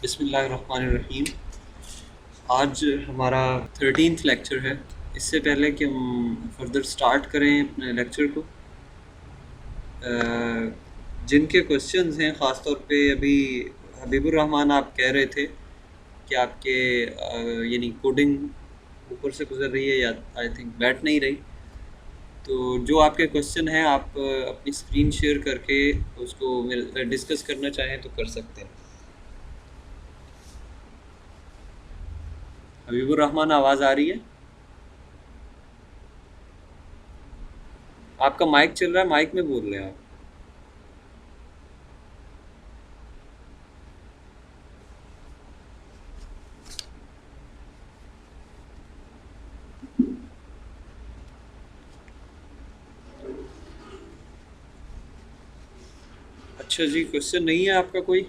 बिस्मिल्लाहिर्रहमानिर्रहीम। आज हमारा 13th लेक्चर है। इससे पहले कि हम फर्दर स्टार्ट करें अपने लेक्चर को, जिनके क्वेश्चंस हैं ख़ास तौर पे अभी हबीबुर रहमान आप कह रहे थे कि आपके यानी कोडिंग ऊपर से गुजर रही है या आई थिंक बैठ नहीं रही। तो जो आपके क्वेश्चन हैं आप अपनी स्क्रीन शेयर करके उसको डिस्कस करना चाहें तो कर सकते हैं। हबीबुर रहमान आवाज़ आ रही है? आपका माइक चल रहा है, माइक में बोल रहे हैं आप। अच्छा जी, क्वेश्चन नहीं है आपका कोई?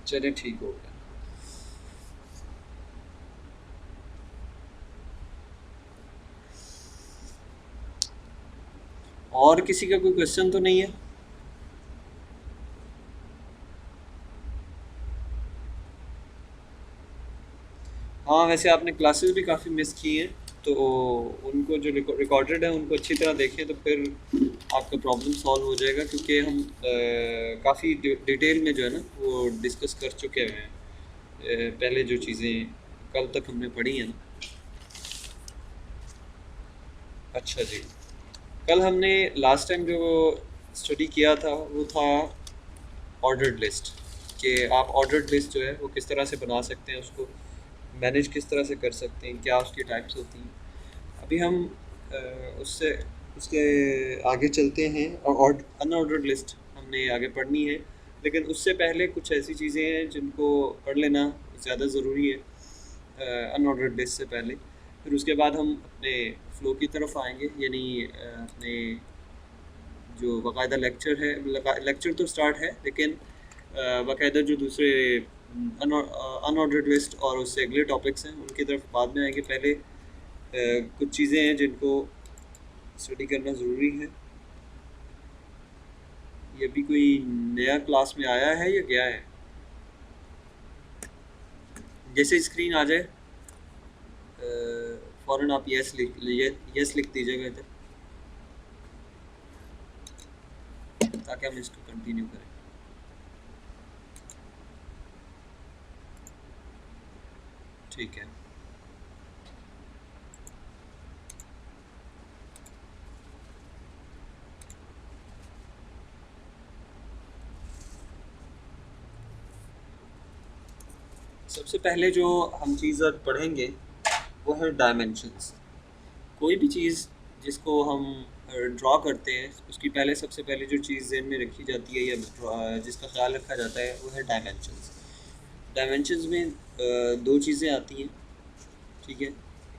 चलिए ठीक हो गया। और किसी का कोई क्वेश्चन तो नहीं है? हाँ, वैसे आपने क्लासेस भी काफ़ी मिस की हैं, तो उनको जो रिकॉर्डेड है उनको अच्छी तरह देखें तो फिर आपका प्रॉब्लम सॉल्व हो जाएगा, क्योंकि हम काफ़ी डिटेल में जो है ना वो डिस्कस कर चुके हैं। पहले जो चीज़ें कल तक हमने पढ़ी हैं ना। अच्छा जी, कल हमने लास्ट टाइम जो स्टडी किया था वो था ऑर्डर्ड लिस्ट, कि आप ऑर्डर्ड लिस्ट जो है वो किस तरह से बना सकते हैं, उसको मैनेज किस तरह से कर सकते हैं, क्या उसकी टाइप्स होती हैं। अभी हम अ, उससे उसके आगे चलते हैं और अनऑर्डर्ड लिस्ट हमने आगे पढ़नी है। लेकिन उससे पहले कुछ ऐसी चीज़ें हैं जिनको पढ़ लेना ज़्यादा ज़रूरी है अनऑर्डर्ड लिस्ट से पहले। फिर उसके बाद हम अपने फ़्लो की तरफ आएंगे, यानी अपने जो बाकायदा लेक्चर है, लेक्चर तो स्टार्ट है लेकिन बाकायदा जो दूसरे अनऑर्डर्ड लिस्ट और उससे अगले टॉपिक्स हैं उनकी तरफ बाद में आएंगे। पहले कुछ चीज़ें हैं जिनको स्टडी करना ज़रूरी है। ये भी कोई नया क्लास में आया है या गया है? जैसे स्क्रीन आ जाए फ़ौरन आप यस लिख दीजिएगा इधर, ताकि हम इसको कंटिन्यू करें। ठीक है। सबसे पहले जो हम चीज़ आज पढ़ेंगे वो है डायमेंशंस। कोई भी चीज़ जिसको हम ड्रॉ करते हैं उसकी पहले सबसे पहले जो चीज़ ज़हन में रखी जाती है या जिसका ख्याल रखा जाता है वो है डायमेंशंस। डायमेंशंस में दो चीज़ें आती हैं। ठीक है।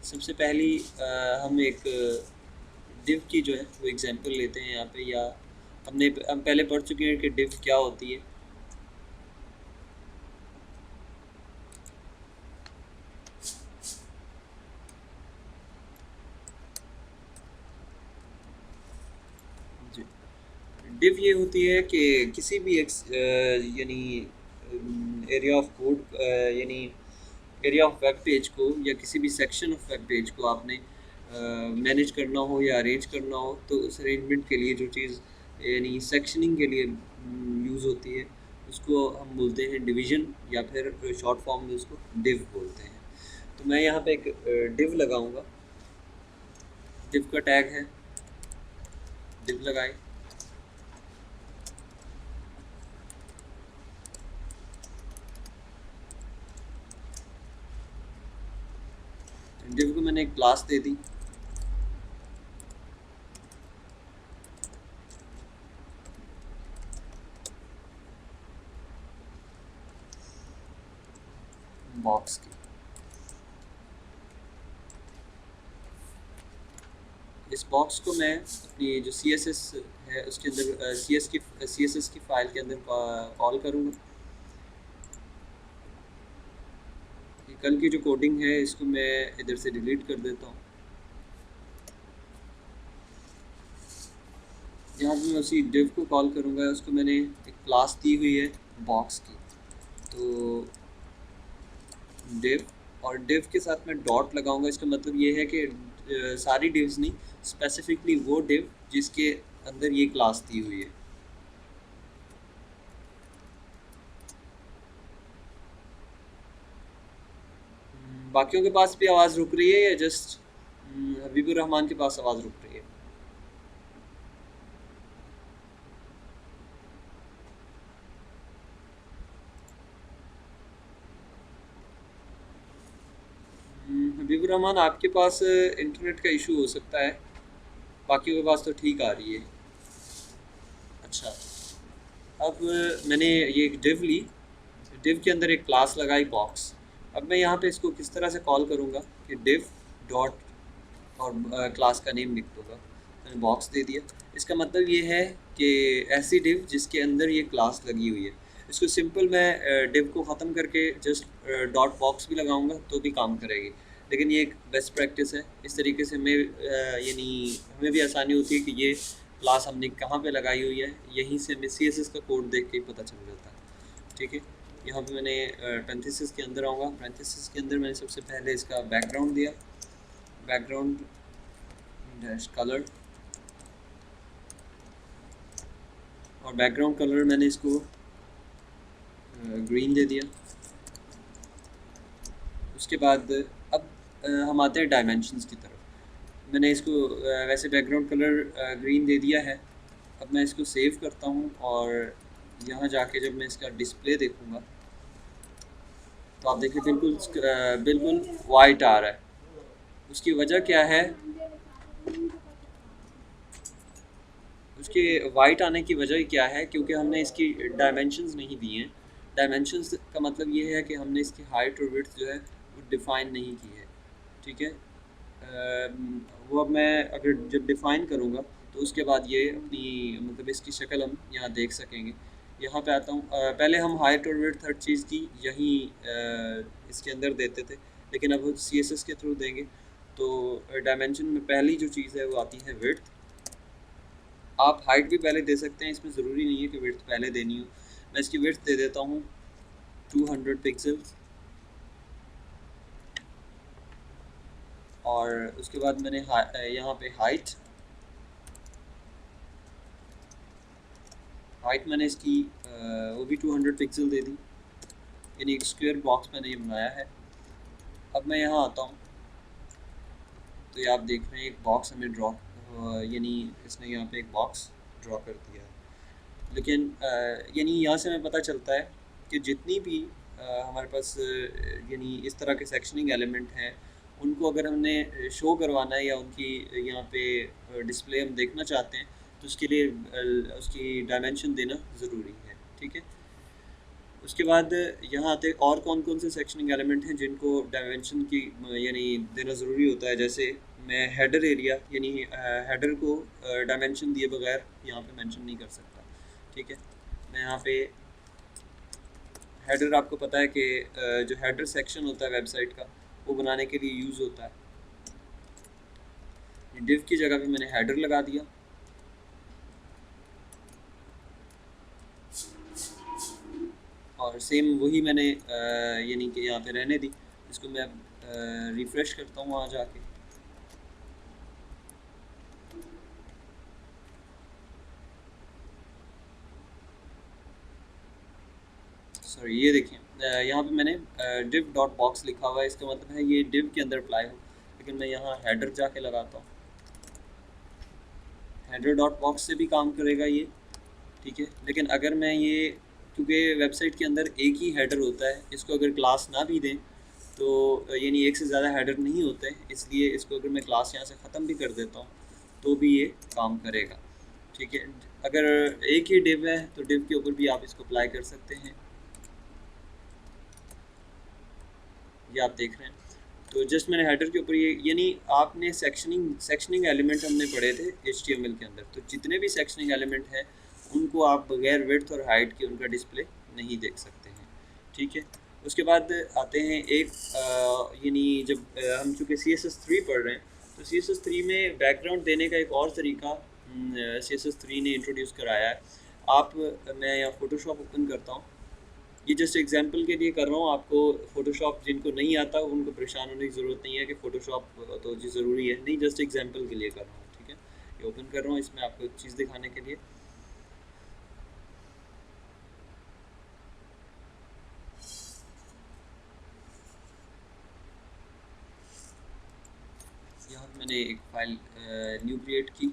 सबसे पहली हम एक डिव की जो है वो एग्जांपल लेते हैं यहाँ पे, या हम पहले पढ़ चुके हैं कि डिव क्या होती है। जी, डिव ये होती है कि किसी भी यानी एरिया ऑफ कोड, यानी एरिया ऑफ वेब पेज को या किसी भी सेक्शन ऑफ वेब पेज को आपने मैनेज करना हो या अरेंज करना हो, तो उस अरेंजमेंट के लिए जो चीज़ यानी सेक्शनिंग के लिए यूज़ होती है उसको हम बोलते हैं डिवीज़न, या फिर शॉर्ट फॉर्म में उसको डिव बोलते हैं। तो मैं यहाँ पे एक डिव लगाऊंगा। डिव का टैग है डिव लगाए। डिव को मैंने एक क्लास दे दी। बॉक्स की इस बॉक्स को मैं अपनी जो सी एस एस है उसके अंदर सी एस एस की फ़ाइल के अंदर कॉल करूँगा। कल की जो कोडिंग है इसको मैं इधर से डिलीट कर देता हूँ। यहाँ पे मैं उसी div को कॉल करूँगा। उसको मैंने एक क्लास दी हुई है बॉक्स की, तो div, और div के साथ मैं डॉट लगाऊंगा। इसका मतलब ये है कि सारी divs नहीं, स्पेसिफिकली वो div जिसके अंदर ये क्लास दी हुई है। बाकियों के पास भी आवाज़ रुक रही है या जस्ट हबीबुर रहमान के पास आवाज़ रुक रही है? हबीबुर रहमान, आपके पास इंटरनेट का इशू हो सकता है, बाकियों के पास तो ठीक आ रही है। अच्छा, अब मैंने ये एक div ली, div के अंदर एक क्लास लगाई बॉक्स। अब मैं यहाँ पे इसको किस तरह से कॉल करूँगा कि div डॉट, और क्लास का नेम लिख दूँगा। मैंने बॉक्स दे दिया। इसका मतलब ये है कि ऐसी div जिसके अंदर ये क्लास लगी हुई है। इसको सिंपल मैं div को ख़त्म करके जस्ट डॉट बॉक्स भी लगाऊंगा तो भी काम करेगी, लेकिन ये एक बेस्ट प्रैक्टिस है। इस तरीके से हमें यानी हमें भी आसानी होती है कि ये क्लास हमने कहाँ पे लगाई हुई है, यहीं से हमें CSS का कोड देख के ही पता चल जाता है। ठीक है, यहाँ पे मैंने पैरेंथेसिस के अंदर आऊँगा। पैरेंथेसिस के अंदर मैंने सबसे पहले इसका बैकग्राउंड दिया, बैकग्राउंड डैश कलर, और बैकग्राउंड कलर मैंने इसको ग्रीन दे दिया। उसके बाद अब हम आते हैं डायमेंशंस की तरफ। मैंने इसको वैसे बैकग्राउंड कलर ग्रीन दे दिया है। अब मैं इसको सेव करता हूँ, और यहाँ जाके जब मैं इसका डिस्प्ले देखूँगा तो आप देखिए बिल्कुल बिल्कुल वाइट आ रहा है। उसकी वजह क्या है? उसके वाइट आने की वजह क्या है? क्योंकि हमने इसकी डायमेंशंस नहीं दिए हैं। डायमेंशंस का मतलब ये है कि हमने इसकी हाइट और विड्थ जो है वो डिफ़ाइन नहीं की है। ठीक है, वो अब मैं अगर जब डिफ़ाइन करूँगा तो उसके बाद ये अपनी मतलब इसकी शक्ल हम यहाँ देख सकेंगे। यहाँ पे आता हूँ, पहले हम हाइट और विड्थ हर चीज़ की यहीं इसके अंदर देते थे, लेकिन अब CSS के थ्रू देंगे। तो डायमेंशन में पहली जो चीज़ है वो आती है विड्थ। आप हाइट भी पहले दे सकते हैं, इसमें ज़रूरी नहीं है कि विड्थ पहले देनी हो। मैं इसकी विड्थ दे देता हूँ 200 पिक्सल्स, और उसके बाद मैंने यहाँ पे हाइट मैंने इसकी वो भी 200 पिक्सल दे दी, यानी एक स्क्वायर बॉक्स मैंने ये बनाया है। अब मैं यहाँ आता हूँ तो ये आप देख रहे हैं एक बॉक्स हमें ड्रॉ, यानी इसने यहाँ पे एक बॉक्स ड्रॉ कर दिया है। लेकिन यानी यहाँ से हमें पता चलता है कि जितनी भी हमारे पास यानी इस तरह के सेक्शनिंग एलिमेंट हैं, उनको अगर हमने शो करवाना है या उनकी यहाँ पे डिस्प्ले हम देखना चाहते हैं, तो उसके लिए उसकी डायमेंशन देना ज़रूरी है। ठीक है, उसके बाद यहाँ आते और कौन कौन से सेक्शनिंग एलिमेंट हैं जिनको डायमेंशन की यानी देना ज़रूरी होता है। जैसे मैं हेडर एरिया यानी हेडर को डायमेंशन दिए बगैर यहाँ पे मेंशन नहीं कर सकता। ठीक है, मैं यहाँ पे हेडर, आपको पता है कि जो हेडर सेक्शन होता है वेबसाइट का, वो बनाने के लिए यूज़ होता है। डिव की जगह पे मैंने हेडर लगा दिया, और सेम वही मैंने यानी कि यहाँ पे रहने दी। इसको मैं रिफ़्रेश करता हूँ वहाँ जाके। सॉरी, ये देखिए यहाँ पे मैंने div डॉट बॉक्स लिखा हुआ है। इसका मतलब है ये div के अंदर अप्लाई हो, लेकिन मैं यहाँ हेडर जाके लगाता हूँ। हेडर डॉट बॉक्स से भी काम करेगा ये। ठीक है, लेकिन अगर मैं ये, क्योंकि वेबसाइट के अंदर एक ही हेडर होता है, इसको अगर क्लास ना भी दें तो यानी एक से ज़्यादा हेडर नहीं होते, इसलिए इसको अगर मैं क्लास यहाँ से ख़त्म भी कर देता हूँ तो भी ये काम करेगा। ठीक है, अगर एक ही div है तो div के ऊपर भी आप इसको अप्लाई कर सकते हैं। ये आप देख रहे हैं, तो जस्ट मैंने हेडर के ऊपर ये, यानी आपने सेक्शनिंग एलिमेंट हमने पढ़े थे HTML के अंदर, तो जितने भी सेक्शनिंग एलिमेंट हैं उनको आप बगैर विड्थ और हाइट के उनका डिस्प्ले नहीं देख सकते हैं। ठीक है, उसके बाद आते हैं एक यानी जब हम चूँकि CSS3 पढ़ रहे हैं, तो CSS3 में बैकग्राउंड देने का एक और तरीका CSS3 ने इंट्रोड्यूस कराया है। आप मैं यहाँ फ़ोटोशॉप ओपन करता हूँ। ये जस्ट एग्जांपल के लिए कर रहा हूँ, आपको फ़ोटोशॉप जिनको नहीं आता उनको परेशान होने की ज़रूरत नहीं है कि फ़ोटोशॉप तो जी ज़रूरी है, नहीं, जस्ट एग्जांपल के लिए कर रहा हूँ, ठीक है। ये ओपन कर रहा हूँ इसमें आपको एक चीज़ दिखाने के लिए। यहाँ पे मैंने एक फ़ाइल न्यू क्रिएट की।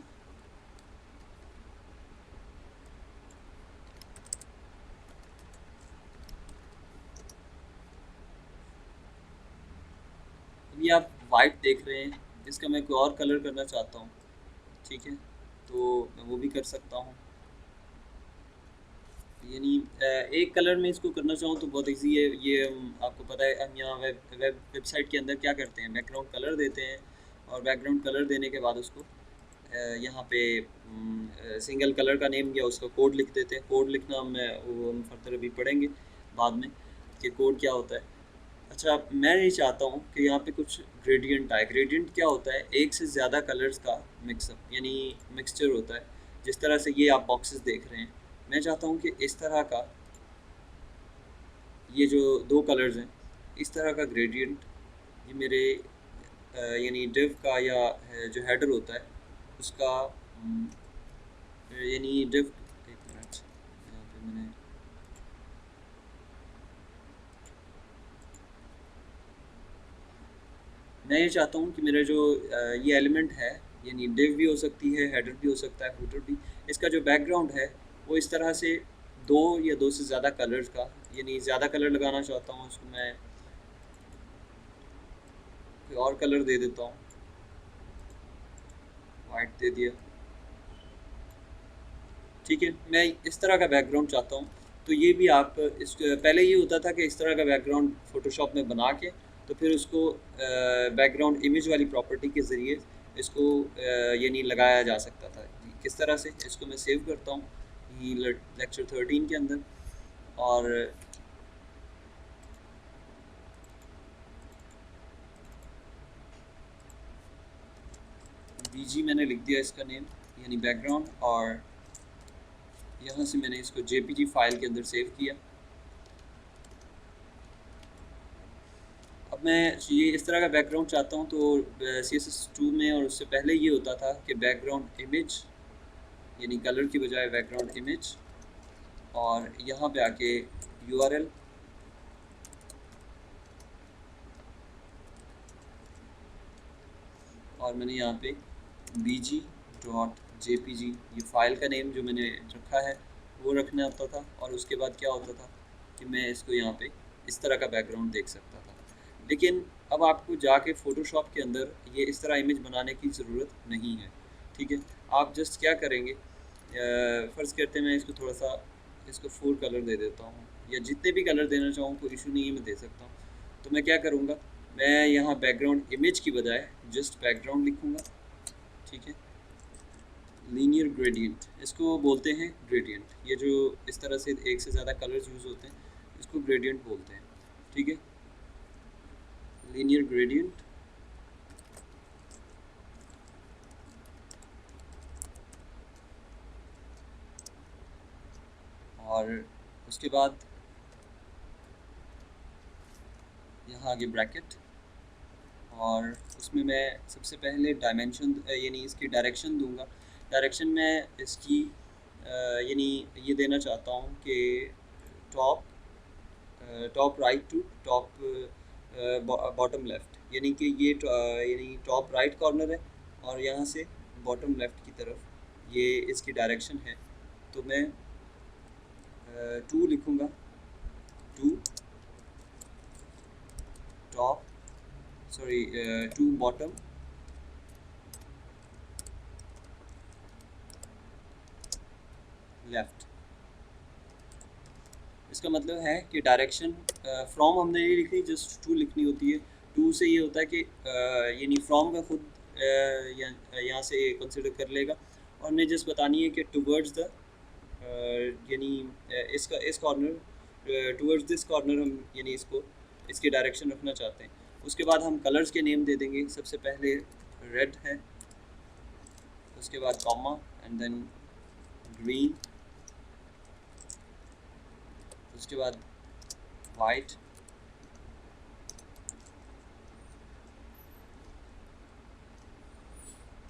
अभी आप वाइट देख रहे हैं, इसका मैं कोई और कलर करना चाहता हूँ, ठीक है, तो मैं वो भी कर सकता हूँ। यानी एक कलर में इसको करना चाहूँ तो बहुत इजी है ये। आपको पता है हम यहाँ वेबसाइट के अंदर क्या करते हैं, बैकग्राउंड कलर देते हैं, और बैकग्राउंड कलर देने के बाद उसको यहाँ पे सिंगल कलर का नेम या उसका कोड लिख देते हैं। कोड लिखना वो हम फर्दर अभी पढ़ेंगे बाद में कि कोड क्या होता है। अच्छा, मैं ये चाहता हूँ कि यहाँ पे कुछ ग्रेडियंट आए। ग्रेडियंट क्या होता है, एक से ज़्यादा कलर्स का मिक्सअप यानी मिक्सचर होता है। जिस तरह से ये आप बॉक्सेस देख रहे हैं, मैं चाहता हूँ कि इस तरह का, ये जो दो कलर्स हैं, इस तरह का ग्रेडियंट ये मेरे यानी डिव का या जो हेडर होता है उसका यानी डिव, एक मिनट, यहाँ पे मैंने मैं ये चाहता हूँ कि मेरा जो ये एलिमेंट है, यानी डिव भी हो सकती है, हेडर भी हो सकता है, फुटर भी, इसका जो बैकग्राउंड है वो इस तरह से दो या दो से ज़्यादा कलर्स का, यानी ज़्यादा कलर लगाना चाहता हूँ उसको मैं कोई और कलर दे देता हूँ, वाइट दे दिया, ठीक है। मैं इस तरह का बैकग्राउंड चाहता हूँ। तो ये भी आप इस पहले ये होता था कि इस तरह का बैकग्राउंड फ़ोटोशॉप में बना के तो फिर उसको बैकग्राउंड इमेज वाली प्रॉपर्टी के ज़रिए इसको यानी लगाया जा सकता था। किस तरह से, इसको मैं सेव करता हूँ ये लेक्चर 13 के अंदर, और BG मैंने लिख दिया इसका नेम यानी बैकग्राउंड, और यहाँ से मैंने इसको JPG फाइल के अंदर सेव किया। अब मैं ये इस तरह का बैकग्राउंड चाहता हूँ तो CSS2 में और उससे पहले ये होता था कि बैकग्राउंड इमेज यानी कलर की बजाय बैकग्राउंड इमेज, और यहाँ पे आके URL, और मैंने यहाँ पे bg.jpg ये फ़ाइल का नेम जो मैंने रखा है वो रखना होता था। और उसके बाद क्या होता था कि मैं इसको यहाँ पे इस तरह का बैकग्राउंड देख सकता था। लेकिन अब आपको जाके फ़ोटोशॉप के अंदर ये इस तरह इमेज बनाने की ज़रूरत नहीं है, ठीक है। आप जस्ट क्या करेंगे, फ़र्ज़ करते हैं मैं इसको थोड़ा सा इसको 4 कलर दे देता हूँ, या जितने भी कलर देना चाहूँ कोई इशू नहीं है, मैं दे सकता हूँ। तो मैं क्या करूँगा, मैं यहाँ बैकग्राउंड इमेज की बजाय जस्ट बैकग्राउंड लिखूँगा, ठीक है। लीनियर ग्रेडियंट इसको बोलते हैं, ग्रेडियंट, ये जो इस तरह से एक से ज़्यादा कलर्स यूज़ होते हैं इसको ग्रेडियंट बोलते हैं, ठीक है। लीनियर ग्रेडियंट, और उसके बाद यहाँ आगे ब्रैकेट, और उसमें मैं सबसे पहले डायमेंशन यानी इसकी डायरेक्शन दूंगा। डायरेक्शन में इसकी यानी ये देना चाहता हूँ कि top top right to top bottom left, यानी कि ये यानी टॉप राइट कॉर्नर है और यहाँ से बॉटम लेफ़्ट की तरफ ये इसकी डायरेक्शन है। तो मैं टू लिखूँगा, to top sorry to bottom left. इसका मतलब है कि डायरेक्शन फ्रॉम हमने ये लिखनी, जस्ट टू लिखनी होती है। टू से ये होता है कि यानी फ्रॉम का खुद यहाँ से कंसिडर कर लेगा, और हमें जस्ट बतानी है कि टूवर्ड्स द यानी इसका इस कॉर्नर टूवर्ड्स दिस कॉर्नर हम यानी इसको इसकी डायरेक्शन रखना चाहते हैं। उसके बाद हम कलर्स के नेम दे देंगे। सबसे पहले रेड है, उसके बाद कॉमा एंड देन ग्रीन, उसके बाद वाइट,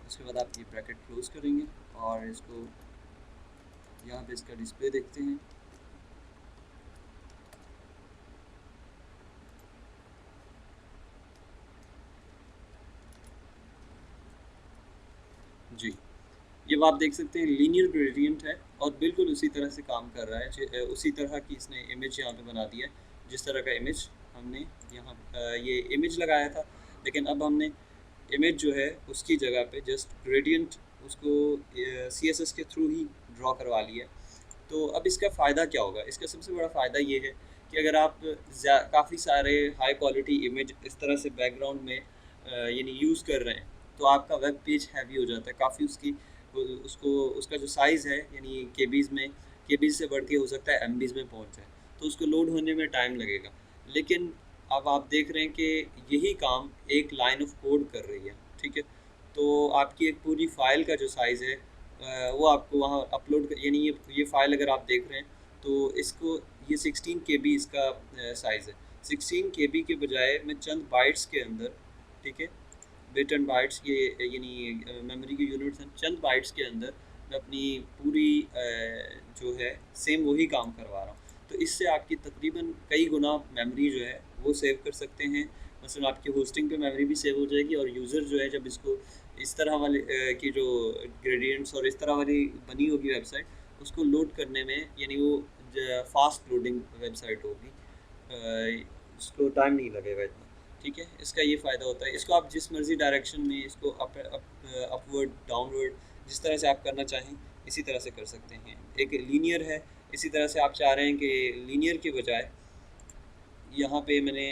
उसके बाद आप ये ब्रैकेट क्लोज करेंगे और इसको यहाँ पे इसका डिस्प्ले देखते हैं। जी, ये आप देख सकते हैं लीनियर ग्रेडियंट है और बिल्कुल उसी तरह से काम कर रहा है, उसी तरह की इसने इमेज यहाँ पे बना दिया है जिस तरह का इमेज हमने यहाँ ये इमेज लगाया था। लेकिन अब हमने इमेज जो है उसकी जगह पे जस्ट ग्रेडियंट उसको CSS के थ्रू ही ड्रॉ करवा लिया। तो अब इसका फ़ायदा क्या होगा? इसका सबसे बड़ा फ़ायदा ये है कि अगर आप काफ़ी सारे हाई क्वालिटी इमेज इस तरह से बैकग्राउंड में यानी यूज़ कर रहे हैं, तो आपका वेब पेज हैवी हो जाता है काफ़ी। उसको उसका जो साइज़ है यानी केबीज़ से बढ़ के हो सकता है एमबीज़ में पहुंच जाए, तो उसको लोड होने में टाइम लगेगा। लेकिन अब आप देख रहे हैं कि यही काम एक लाइन ऑफ कोड कर रही है, ठीक है? तो आपकी एक पूरी फाइल का जो साइज़ है वो आपको वहाँ अपलोड यानी ये फ़ाइल अगर आप देख रहे हैं तो इसको ये 16 KB इसका साइज़ है। 16 KB के बजाय मैं चंद बाइट्स के अंदर, ठीक है, बिट एंड बाइट्स ये यानी मेमोरी के यूनिट्स हैं, चंद बाइट्स के अंदर मैं अपनी पूरी जो है सेम वही काम करवा रहा हूँ। तो इससे आपकी तकरीबन कई गुना मेमोरी जो है वो सेव कर सकते हैं। मसलन आपकी होस्टिंग पे मेमोरी भी सेव हो जाएगी और यूज़र जो है जब इसको इस तरह वाले की जो ग्रेडियंट्स और इस तरह वाली बनी होगी वेबसाइट, उसको लोड करने में यानी वो फास्ट लोडिंग वेबसाइट होगी, उसको टाइम नहीं लगेगा इतना, ठीक है? इसका ये फ़ायदा होता है। इसको आप जिस मर्ज़ी डायरेक्शन में इसको अपवर्ड डाउनवर्ड जिस तरह से आप करना चाहें इसी तरह से कर सकते हैं। एक लीनियर है, इसी तरह से आप चाह रहे हैं कि लीनियर के बजाय यहाँ पे मैंने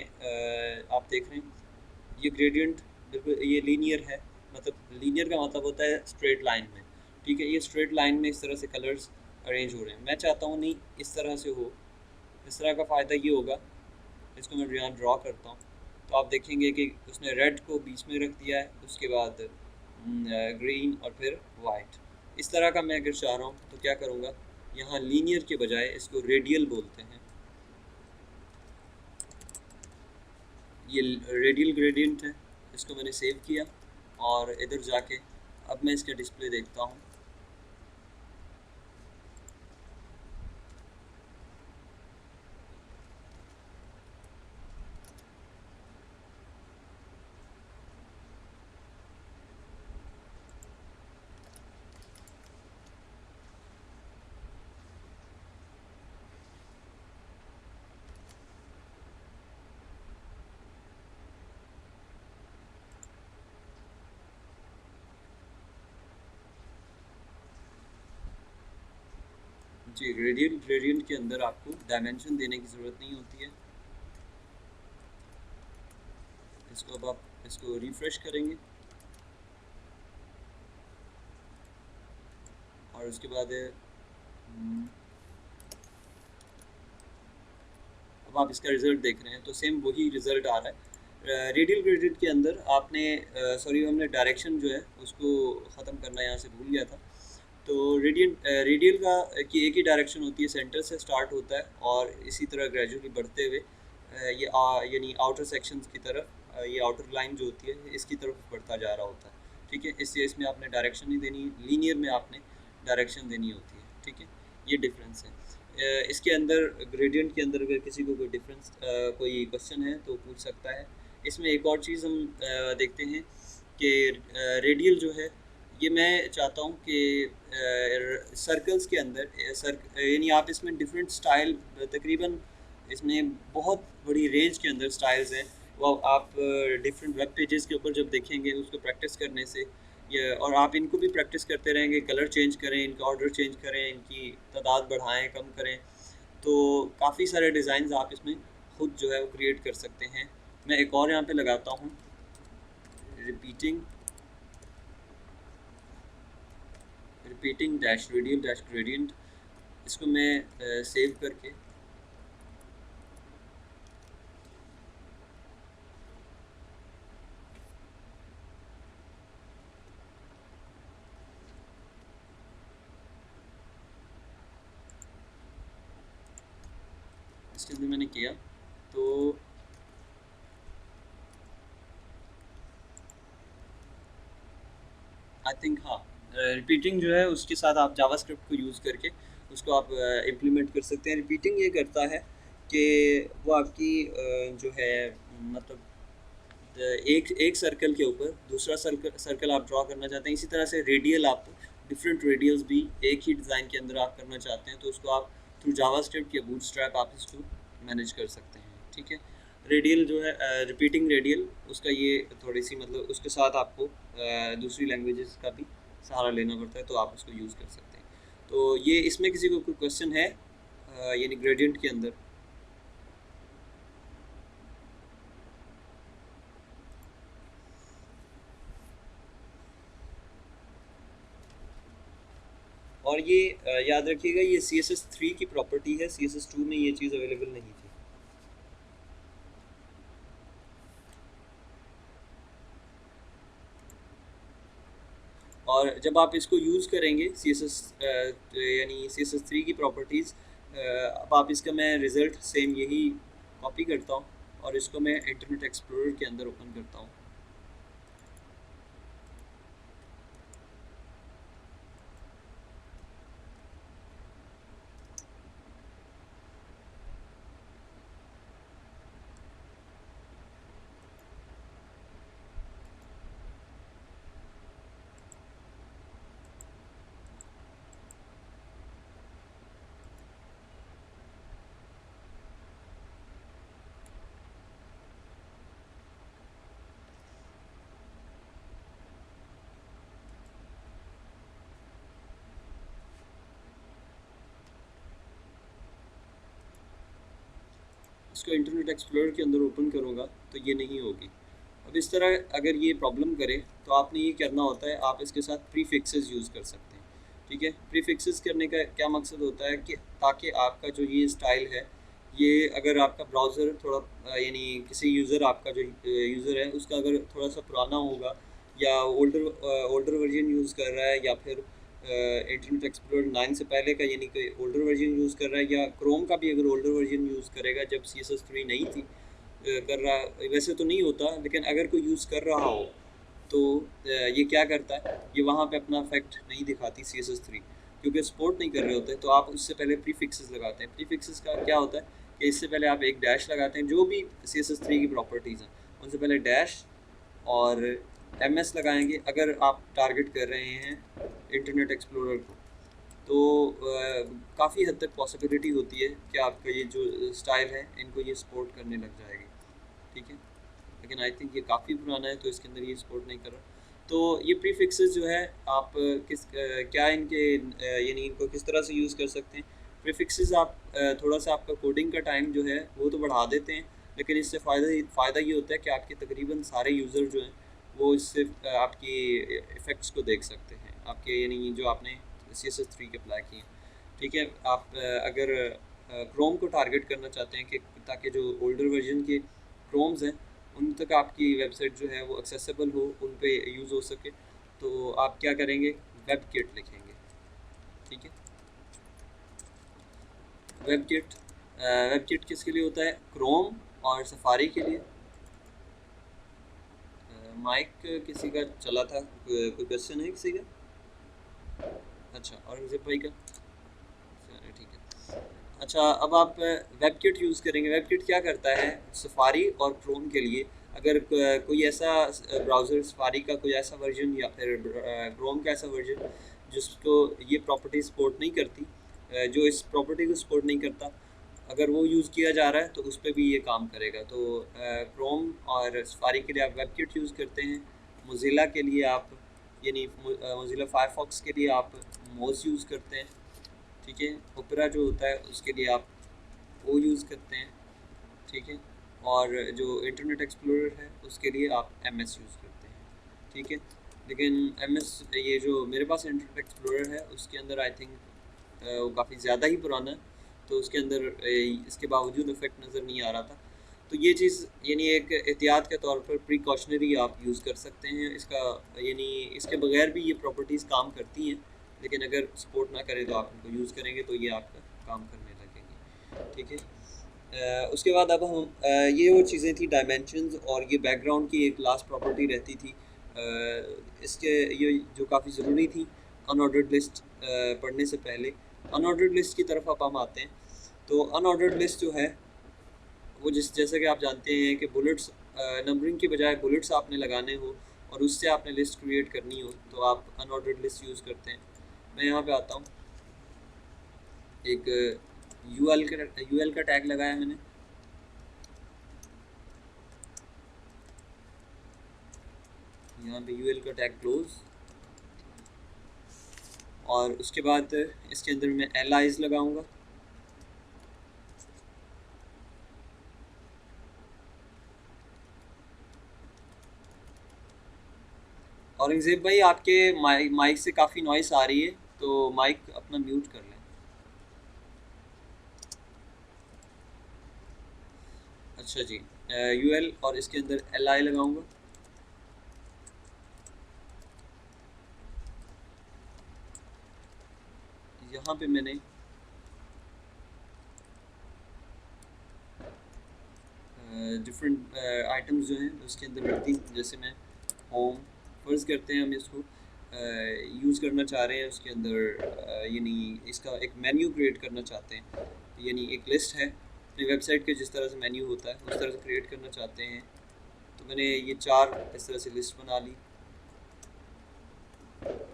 आप देख रहे हैं ये ग्रेडियंट बिल्कुल ये लीनियर है। मतलब लीनियर का मतलब होता है स्ट्रेट लाइन में, ठीक है? ये स्ट्रेट लाइन में इस तरह से कलर्स अरेंज हो रहे हैं। मैं चाहता हूँ नहीं इस तरह से हो। इस तरह का फ़ायदा ये होगा, इसको मैं यहाँ ड्रॉ करता हूँ तो आप देखेंगे कि उसने रेड को बीच में रख दिया है, उसके बाद ग्रीन और फिर वाइट। इस तरह का मैं अगर चाह रहा हूँ तो क्या करूँगा, यहाँ लीनियर के बजाय इसको रेडियल बोलते हैं। ये रेडियल ग्रेडियंट है, इसको मैंने सेव किया और इधर जाके अब मैं इसका डिस्प्ले देखता हूँ। जी, रेडियल ग्रेडियंट के अंदर आपको डायमेंशन देने की ज़रूरत नहीं होती है। इसको अब आप इसको रिफ़्रेश करेंगे और उसके बाद अब आप इसका रिज़ल्ट देख रहे हैं तो सेम वही रिज़ल्ट आ रहा है। रेडियल ग्रेडियंट के अंदर आपने सॉरी हमने डायरेक्शन जो है उसको ख़त्म करना यहाँ से भूल गया था। तो रेडियल का की एक ही डायरेक्शन होती है, सेंटर से स्टार्ट होता है और इसी तरह ग्रेजुअली बढ़ते हुए यानी आउटर सेक्शंस की तरफ ये आउटर लाइन जो होती है इसकी तरफ बढ़ता जा रहा होता है, ठीक है? इससे इसमें आपने डायरेक्शन नहीं देनी, लीनियर में आपने डायरेक्शन देनी होती है, ठीक है? ये डिफरेंस है। इसके अंदर ग्रेडियंट के अंदर अगर किसी को कोई डिफरेंस कोई क्वेश्चन है तो पूछ सकता है। इसमें एक और चीज़ हम देखते हैं कि रेडियल जो है ये मैं चाहता हूँ कि सर्कल्स के अंदर यानी आप इसमें डिफरेंट स्टाइल तकरीबन इसमें बहुत बड़ी रेंज के अंदर स्टाइल्स हैं, वो आप डिफरेंट वेब पेजेस के ऊपर जब देखेंगे उसको प्रैक्टिस करने से ये, और आप इनको भी प्रैक्टिस करते रहेंगे, कलर चेंज करें, इनका ऑर्डर चेंज करें, इनकी तादाद बढ़ाएं कम करें, तो काफ़ी सारे डिज़ाइन आप इसमें खुद जो है वो क्रिएट कर सकते हैं। मैं एक और यहाँ पे लगाता हूँ repeating repeating dash radial dash gradient. इसको मैं सेव करके इसके अंदर मैंने किया तो आई थिंक हाँ, रिपीटिंग जो है उसके साथ आप जावास्क्रिप्ट को यूज़ करके उसको आप इम्प्लीमेंट कर सकते हैं। रिपीटिंग ये करता है कि वो आपकी जो है मतलब एक एक सर्कल के ऊपर दूसरा सर्कल सर्कल आप ड्रॉ करना चाहते हैं, इसी तरह से रेडियल आप डिफरेंट रेडियल्स भी एक ही डिज़ाइन के अंदर आप करना चाहते हैं तो उसको आप थ्रू जावास्क्रिप्ट या बूटस्ट्रैप आप इसको मैनेज कर सकते हैं। ठीक है, रेडियल जो है रिपीटिंग रेडियल उसका ये थोड़ी सी मतलब उसके साथ आपको दूसरी लैंग्वेजेस का भी सहारा लेना पड़ता है तो आप उसको यूज़ कर सकते हैं। तो ये इसमें किसी को कोई क्वेश्चन है यानी ग्रेडियंट के अंदर? और ये याद रखिएगा ये CSS3 की प्रॉपर्टी है, CSS2 में ये चीज़ अवेलेबल नहीं थी। और जब आप इसको यूज़ करेंगे CSS यानी CSS3 की प्रॉपर्टीज़, अब आप इसका मैं रिज़ल्ट सेम यही कॉपी करता हूँ और इसको मैं इंटरनेट एक्सप्लोरर के अंदर ओपन करता हूँ। इसको इंटरनेट एक्सप्लोरर के अंदर ओपन करूँगा तो ये नहीं होगी। अब इस तरह अगर ये प्रॉब्लम करे तो आपने ये करना होता है, आप इसके साथ प्रीफिक्सेस यूज़ कर सकते हैं। ठीक है, प्रीफिक्सेस करने का क्या मकसद होता है कि ताकि आपका जो ये स्टाइल है ये अगर आपका ब्राउज़र थोड़ा यानी किसी यूज़र आपका जो यूज़र है उसका अगर थोड़ा सा पुराना होगा या ओल्डर ओल्डर वर्जन यूज़ कर रहा है या फिर इंटरनेट एक्सप्लोरर 9 से पहले का यानी कि ओल्डर वर्जन यूज़ कर रहा है या क्रोम का भी अगर ओल्डर वर्जन यूज़ करेगा जब CSS3 नहीं थी कर रहा, वैसे तो नहीं होता लेकिन अगर कोई यूज़ कर रहा हो तो ये क्या करता है, ये वहाँ पे अपना इफेक्ट नहीं दिखाती CSS3 क्योंकि सपोर्ट नहीं कर रहे होते। तो आप उससे पहले प्रीफिक्सेस लगाते हैं। प्रीफिक्सेस का क्या होता है कि इससे पहले आप एक डैश लगाते हैं, जो भी CSS3 की प्रॉपर्टीज़ हैं उनसे पहले डैश और MS लगाएंगे अगर आप टारगेट कर रहे हैं इंटरनेट एक्सप्लोरर को। तो काफ़ी हद तक पॉसिबिलिटी होती है कि आपका ये जो स्टाइल है इनको ये सपोर्ट करने लग जाएगी। ठीक है, लेकिन आई थिंक ये काफ़ी पुराना है तो इसके अंदर ये सपोर्ट नहीं कर रहा। तो ये प्रीफिक्सेस जो है आप क्या इनके यानी इनको किस तरह से यूज़ कर सकते हैं। प्रीफिक्सेस आप थोड़ा सा आपका कोडिंग का टाइम जो है वो तो बढ़ा देते हैं, लेकिन इससे फ़ायदा ये होता है कि आपके तकरीबन सारे यूज़र जो हैं वो इससे आपकी इफ़ेक्ट्स को देख सकते हैं, आपके यानी जो आपने CSS3 के अप्लाई किए हैं। ठीक है, आप अगर क्रोम को टारगेट करना चाहते हैं कि ताकि जो ओल्डर वर्जन के क्रोम्स हैं उन तक आपकी वेबसाइट जो है वो एक्सेसिबल हो, उन पे यूज़ हो सके, तो आप क्या करेंगे, वेब किट लिखेंगे। ठीक है, वेब किट वेब किट किसके लिए होता है, क्रोम और सफारी के लिए। माइक किसी का चला था, कोई क्वेश्चन है किसी का? अच्छा, औरंगजेब भाई का, चलिए ठीक है। अच्छा, अब आप वेब किट यूज़ करेंगे। वेब किट क्या करता है, सफारी और क्रोम के लिए अगर कोई ऐसा ब्राउज़र सफारी का कोई ऐसा वर्जन या फिर क्रोम का ऐसा वर्जन जिसको ये प्रॉपर्टी सपोर्ट नहीं करती, जो इस प्रॉपर्टी को सपोर्ट नहीं करता, अगर वो यूज़ किया जा रहा है तो उस पर भी ये काम करेगा। तो क्रोम और सफारी के लिए आप वेब किट यूज़ करते हैं। मोज़िला के लिए आप यानी मोज़िला फायरफॉक्स के लिए आप मोज़ यूज़ करते हैं। ठीक है, ओपेरा जो होता है उसके लिए आप वो यूज़ करते हैं। ठीक है, और जो इंटरनेट एक्सप्लोरर है उसके लिए आप MS यूज़ करते हैं। ठीक है, लेकिन MS ये जो मेरे पास इंटरनेट एक्सप्लोरर है उसके अंदर आई थिंक वो काफ़ी ज़्यादा ही पुराना है, तो उसके अंदर इसके बावजूद इफेक्ट नज़र नहीं आ रहा था। तो ये चीज़ यानी एक एहतियात के तौर पर प्रिकॉशनरी आप यूज़ कर सकते हैं इसका, यानी इसके बगैर भी ये प्रॉपर्टीज़ काम करती हैं, लेकिन अगर सपोर्ट ना करें तो आप इनको यूज़ करेंगे तो ये आपका काम करने लगेंगे। ठीक है, उसके बाद अब हम ये वो चीज़ें थी डायमेंशंस, और ये बैकग्राउंड की एक लास्ट प्रॉपर्टी रहती थी इसके, ये जो काफ़ी ज़रूरी थी अनऑर्डर्ड लिस्ट पढ़ने से पहले। अनऑर्डर्ड लिस्ट की तरफ अब हम आते हैं। तो अनऑर्डर्ड लिस्ट जो है वो जैसा कि आप जानते हैं कि बुलेट्स, नंबरिंग की बजाय बुलेट्स आपने लगाने हो और उससे आपने लिस्ट क्रिएट करनी हो तो आप अनऑर्डर्ड लिस्ट यूज़ करते हैं। मैं यहाँ पे आता हूँ, एक यूएल का टैग लगाया मैंने। यहाँ पे यूएल का टैग क्लोज, और उसके बाद इसके अंदर मैं एलाइज लगाऊंगा। औरंगजेब भाई, आपके माइक से काफ़ी नॉइस आ रही है, तो माइक अपना म्यूट कर लें। अच्छा जी, यूएल और इसके अंदर एल आई लगाऊंगा। यहाँ पे मैंने डिफरेंट आइटम्स जो हैं उसके अंदर रखती, जैसे मैं होम फ़र्ज़ करते हैं हम इसको यूज़ करना चाह रहे हैं, उसके अंदर यानी इसका एक मेन्यू क्रिएट करना चाहते हैं, यानी एक लिस्ट है अपनी वेबसाइट के जिस तरह से मेन्यू होता है उस तरह से क्रिएट करना चाहते हैं। तो मैंने ये 4 इस तरह से लिस्ट बना ली।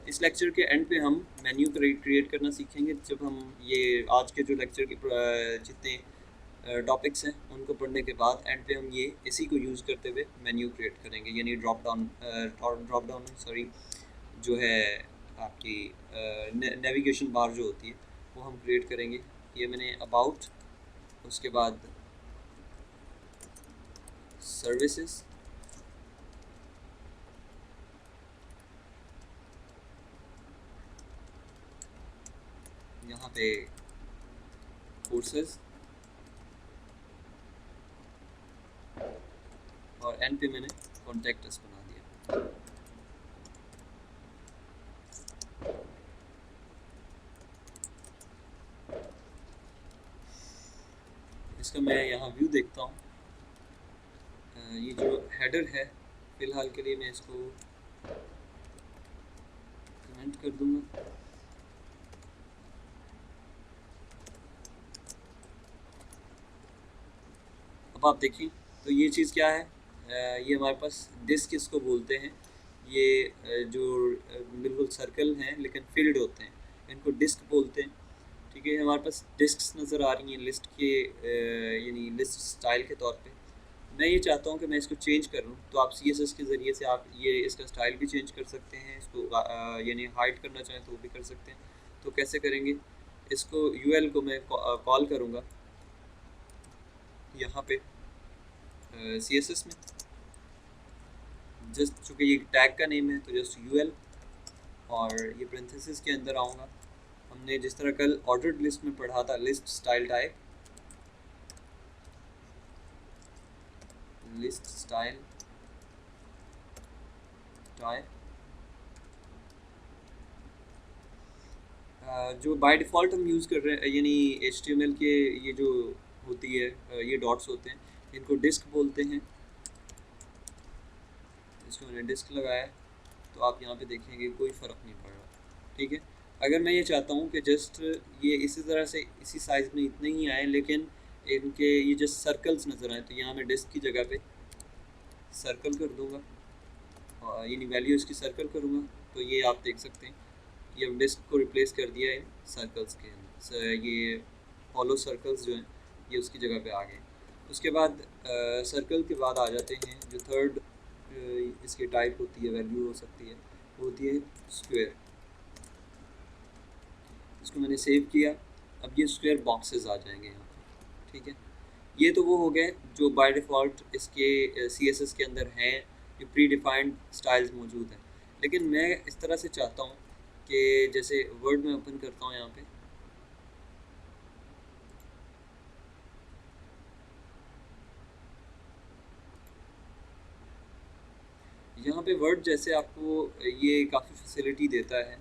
इस लेक्चर के एंड पे हम मेन्यू क्रिएट करना सीखेंगे, जब हम ये आज के जो लेक्चर के जितने टॉपिक्स हैं उनको पढ़ने के बाद एंड पे हम ये इसी को यूज़ करते हुए मेन्यू क्रिएट करेंगे, यानी ड्रॉप डाउन सॉरी जो है आपकी नेविगेशन बार जो होती है वो हम क्रिएट करेंगे। ये मैंने अबाउट, उसके बाद सर्विसेज, यहाँ पे कोर्सेज, और एंड पे मैंने कॉन्टैक्ट अस बना दिया। इसका मैं यहाँ व्यू देखता हूँ। ये जो हेडर है फ़िलहाल के लिए मैं इसको कमेंट कर दूँगा। अब आप देखें तो ये चीज़ क्या है, ये हमारे पास डिस्क इसको बोलते हैं। ये जो बिल्कुल सर्कल हैं लेकिन फील्ड होते हैं, इनको डिस्क बोलते हैं। ठीक है, हमारे पास डिस्क्स नज़र आ रही हैं लिस्ट के यानी लिस्ट स्टाइल के तौर पे। मैं ये चाहता हूँ कि मैं इसको चेंज कर लूँ, तो आप CSS के ज़रिए से आप ये इसका स्टाइल भी चेंज कर सकते हैं, इसको यानी हाइड करना चाहें तो वो भी कर सकते हैं। तो कैसे करेंगे, इसको UL को मैं कॉल करूँगा यहाँ पे CSS में, जस्ट चूँकि ये टैग का नेम है तो जस्ट UL, और ये पेरेंथेसिस के अंदर आऊँगा। हमने जिस तरह कल ऑर्डर्ड लिस्ट में पढ़ा था, list style type, list style type जो बाय डिफ़ॉल्ट हम यूज़ कर रहे हैं, यानी HTML के ये जो होती है ये डॉट्स होते हैं, इनको डिस्क बोलते हैं। इसको मैंने डिस्क लगाया है, तो आप यहाँ पे देखेंगे कोई फ़र्क नहीं पड़ रहा। ठीक है, अगर मैं ये चाहता हूँ कि जस्ट ये इसी तरह से इसी साइज़ में इतने ही आए लेकिन इनके ये जस्ट सर्कल्स नज़र आए, तो यहाँ मैं डिस्क की जगह पे सर्कल कर दूँगा, और यानी वैल्यू इसकी सर्कल करूँगा, तो ये आप देख सकते हैं ये अब डिस्क को रिप्लेस कर दिया है सर्कल्स के। ये हॉलो सर्कल्स जो हैं ये उसकी जगह पे आ गए। उसके बाद सर्कल के बाद आ जाते हैं जो थर्ड इसकी टाइप होती है, वैल्यू हो सकती है, वो होती है स्क्वायर। इसको मैंने सेव किया, अब ये स्क्वायर बॉक्सेस आ जाएंगे यहाँ पर। ठीक है, ये तो वो हो गए जो बाय डिफ़ॉल्ट इसके CSS के अंदर हैं, जो प्री डिफाइंड स्टाइल्स मौजूद हैं। लेकिन मैं इस तरह से चाहता हूँ कि जैसे वर्ड में ओपन करता हूँ यहाँ पे, यहाँ पे वर्ड जैसे आपको ये काफ़ी फैसिलिटी देता है,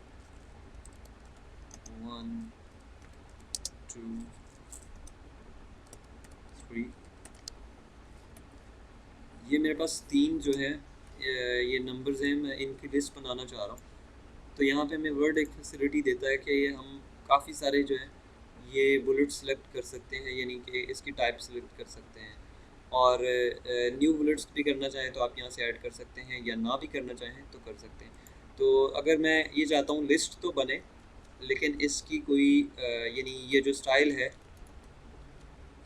1 2 3 3। ये मेरे पास 3 जो है ये नंबर्स हैं, मैं इनकी लिस्ट बनाना चाह रहा हूँ। तो यहाँ पे हमें वर्ड एक फैसिलिटी देता है कि ये हम काफ़ी सारे जो है ये बुलेट सेलेक्ट कर सकते हैं, यानी कि इसकी टाइप सेलेक्ट कर सकते हैं। और न्यू बुलेट्स भी करना चाहें तो आप यहाँ से ऐड कर सकते हैं, या ना भी करना चाहें तो कर सकते हैं। तो अगर मैं ये चाहता हूँ लिस्ट तो बने, लेकिन इसकी कोई यानी ये जो स्टाइल है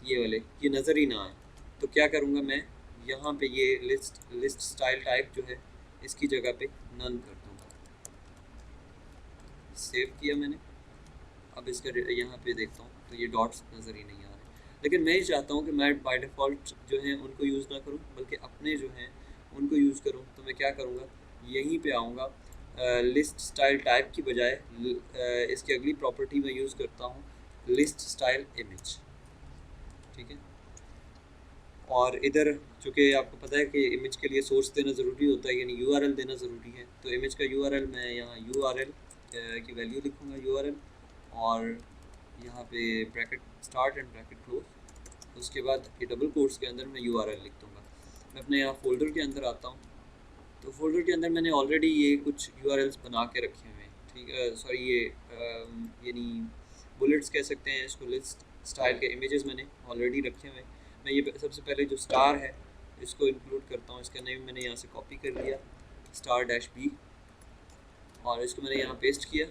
ये वाले ये नज़र ही ना आए, तो क्या करूँगा मैं, यहाँ पे ये लिस्ट स्टाइल टाइप जो है इसकी जगह पे नन कर दूँगा। सेव किया मैंने। अब इसका यहाँ पे देखता हूँ तो ये डॉट्स नज़र ही नहीं आ रहे। लेकिन मैं ये चाहता हूँ कि मैं बाय डिफ़ॉल्ट जो है उनको यूज़ ना करूँ, बल्कि अपने जो हैं उनको यूज़ करूँ। तो मैं क्या करूँगा, यहीं पे आऊँगा, लिस्ट स्टाइल टाइप की बजाय इसकी अगली प्रॉपर्टी मैं यूज़ करता हूँ लिस्ट स्टाइल इमेज। ठीक है। और इधर चूँकि आपको पता है कि इमेज के लिए सोर्स देना ज़रूरी होता है, यानी यूआरएल देना ज़रूरी है। तो इमेज का यूआरएल मैं यहाँ यूआरएल की वैल्यू लिखूँगा यूआरएल, और यहाँ पे bracket start and bracket close. उसके बाद ये डबल कोट्स के अंदर मैं यूआरएल लिख दूँगा। मैं अपने यहाँ फ़ोल्डर के अंदर आता हूँ, तो फ़ोल्डर के अंदर मैंने ऑलरेडी ये कुछ यूआरएल्स बना के रखे हुए हैं। ठीक है, सॉरी ये यानी बुलेट्स कह सकते हैं इसको, लिस्ट स्टाइल के इमेजेस मैंने ऑलरेडी रखे हुए हैं। मैं ये सबसे पहले जो स्टार है इसको इंक्लूड करता हूँ। इसका नेम मैंने यहाँ से कॉपी कर लिया, स्टार डैश बी, और इसको मैंने यहाँ पेस्ट किया,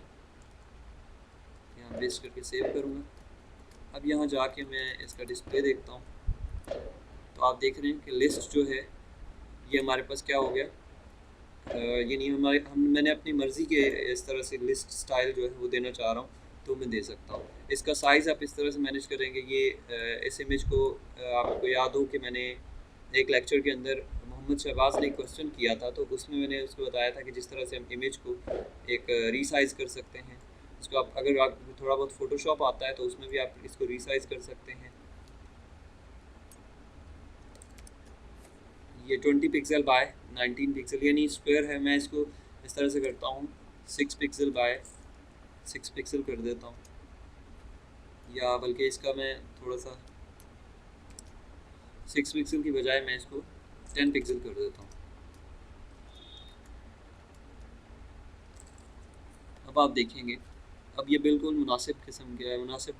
यहाँ पेस्ट करके सेव करूँगा। अब यहाँ जाके मैं इसका डिस्प्ले देखता हूँ, तो आप देख रहे हैं कि लिस्ट जो है ये हमारे पास क्या हो गया, यानी मैंने अपनी मर्ज़ी के इस तरह से लिस्ट स्टाइल जो है वो देना चाह रहा हूँ तो मैं दे सकता हूँ। इसका साइज़ आप इस तरह से मैनेज करेंगे। ये इस इमेज को आपको याद हो कि मैंने एक लेक्चर के अंदर मोहम्मद शहबाज ने एक क्वेश्चन किया था, तो उसमें मैंने उसको बताया था कि जिस तरह से हम इमेज को एक रीसाइज़ कर सकते हैं। इसको आप अगर आप थोड़ा बहुत फ़ोटोशॉप आता है तो उसमें भी आप इसको रीसाइज़ कर सकते हैं। ये 20 पिक्सल बाय 19 पिक्सल यानी स्क्वायर है। मैं इसको इस तरह से करता हूँ 6 पिक्सल बाय 6 पिक्सल कर देता हूँ, या बल्कि इसका मैं थोड़ा सा 6 पिक्सल की बजाय मैं इसको 10 पिक्सल कर देता हूँ। अब आप देखेंगे अब ये बिल्कुल मुनासिब किस्म के मुनासिब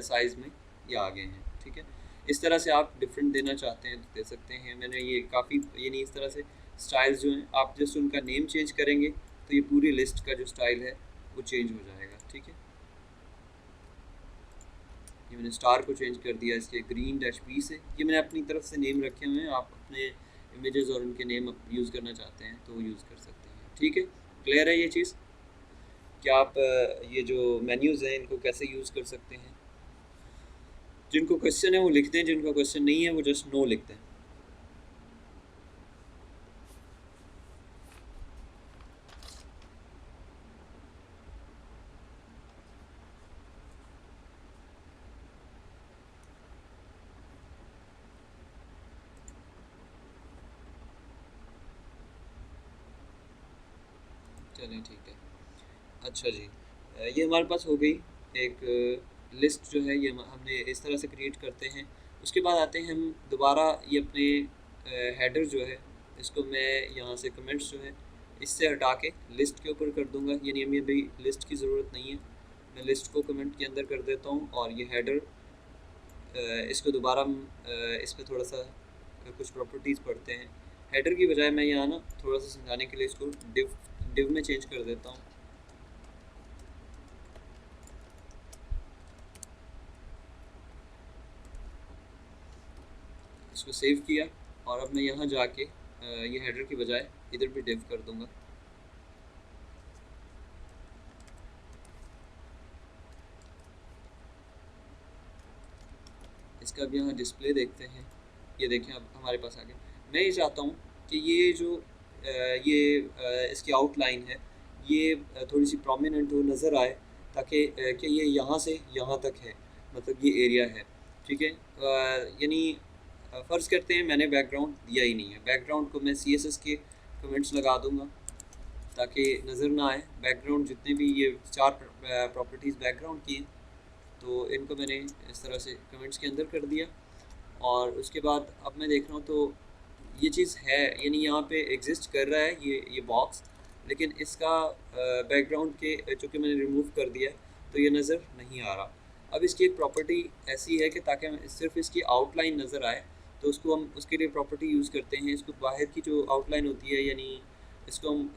साइज़ में ये आ गए हैं। ठीक है, इस तरह से आप डिफरेंट देना चाहते हैं तो दे सकते हैं। मैंने ये काफ़ी यानी इस तरह से स्टाइल्स जो हैं आप जस्ट उनका नेम चेंज करेंगे तो ये पूरी लिस्ट का जो स्टाइल है वो चेंज हो जाएगा। ठीक है, ये मैंने स्टार को चेंज कर दिया इसके ग्रीन डैश बी से। ये मैंने अपनी तरफ से नेम रखे हुए हैं, आप अपने इमेजेस और उनके नेम यूज़ करना चाहते हैं तो यूज़ कर सकते हैं। ठीक है, क्लियर है ये चीज़? क्या आप ये जो मेन्यूज़ हैं इनको कैसे यूज़ कर सकते हैं? जिनको क्वेश्चन है वो लिख दें, जिनको क्वेश्चन नहीं है वो जस्ट नो लिख दें। चलें ठीक है। अच्छा जी, ये हमारे पास हो गई एक लिस्ट जो है ये हमने इस तरह से क्रिएट करते हैं। उसके बाद आते हैं हम दोबारा ये अपने हेडर जो है इसको मैं यहाँ से कमेंट्स जो है इससे हटा के लिस्ट के ऊपर कर दूँगा, यानी हमें अभी लिस्ट की ज़रूरत नहीं है। मैं लिस्ट को कमेंट के अंदर कर देता हूँ, और ये हेडर इसको दोबारा हम इस पर थोड़ा सा कुछ प्रॉपर्टीज़ पढ़ते हैं। हेडर की बजाय मैं यहाँ ना थोड़ा सा समझाने के लिए इसको डिव में चेंज कर देता हूँ। इसको सेव किया, और अब मैं यहाँ जाके ये हेडर की बजाय इधर भी डिव कर दूँगा। इसका अब यहाँ डिस्प्ले देखते हैं। ये देखें अब हमारे पास आ गया। मैं ये चाहता हूँ कि ये जो इसकी आउटलाइन है ये थोड़ी सी प्रोमिनेंट हो, नज़र आए, ताकि कि ये यहाँ से यहाँ तक है, मतलब ये एरिया है। ठीक है, यानी फ़र्ज़ करते हैं मैंने बैकग्राउंड दिया ही नहीं है। बैकग्राउंड को मैं CSS के कमेंट्स लगा दूँगा ताकि नज़र ना आए। बैकग्राउंड जितने भी ये 4 प्रॉपर्टीज़ बैकग्राउंड की हैं तो इनको मैंने इस तरह से कमेंट्स के अंदर कर दिया। और उसके बाद अब मैं देख रहा हूँ तो ये चीज़ है, यानी यहाँ पे एग्जिस्ट कर रहा है ये बॉक्स, लेकिन इसका बैकग्राउंड के चूँकि मैंने रिमूव कर दिया है तो ये नज़र नहीं आ रहा। अब इसकी एक प्रॉपर्टी ऐसी है कि ताकि हमें सिर्फ इसकी आउटलाइन नज़र आए तो उसको हम उसके लिए प्रॉपर्टी यूज़ करते हैं। इसको बाहर की जो आउटलाइन होती है, यानी इसको हम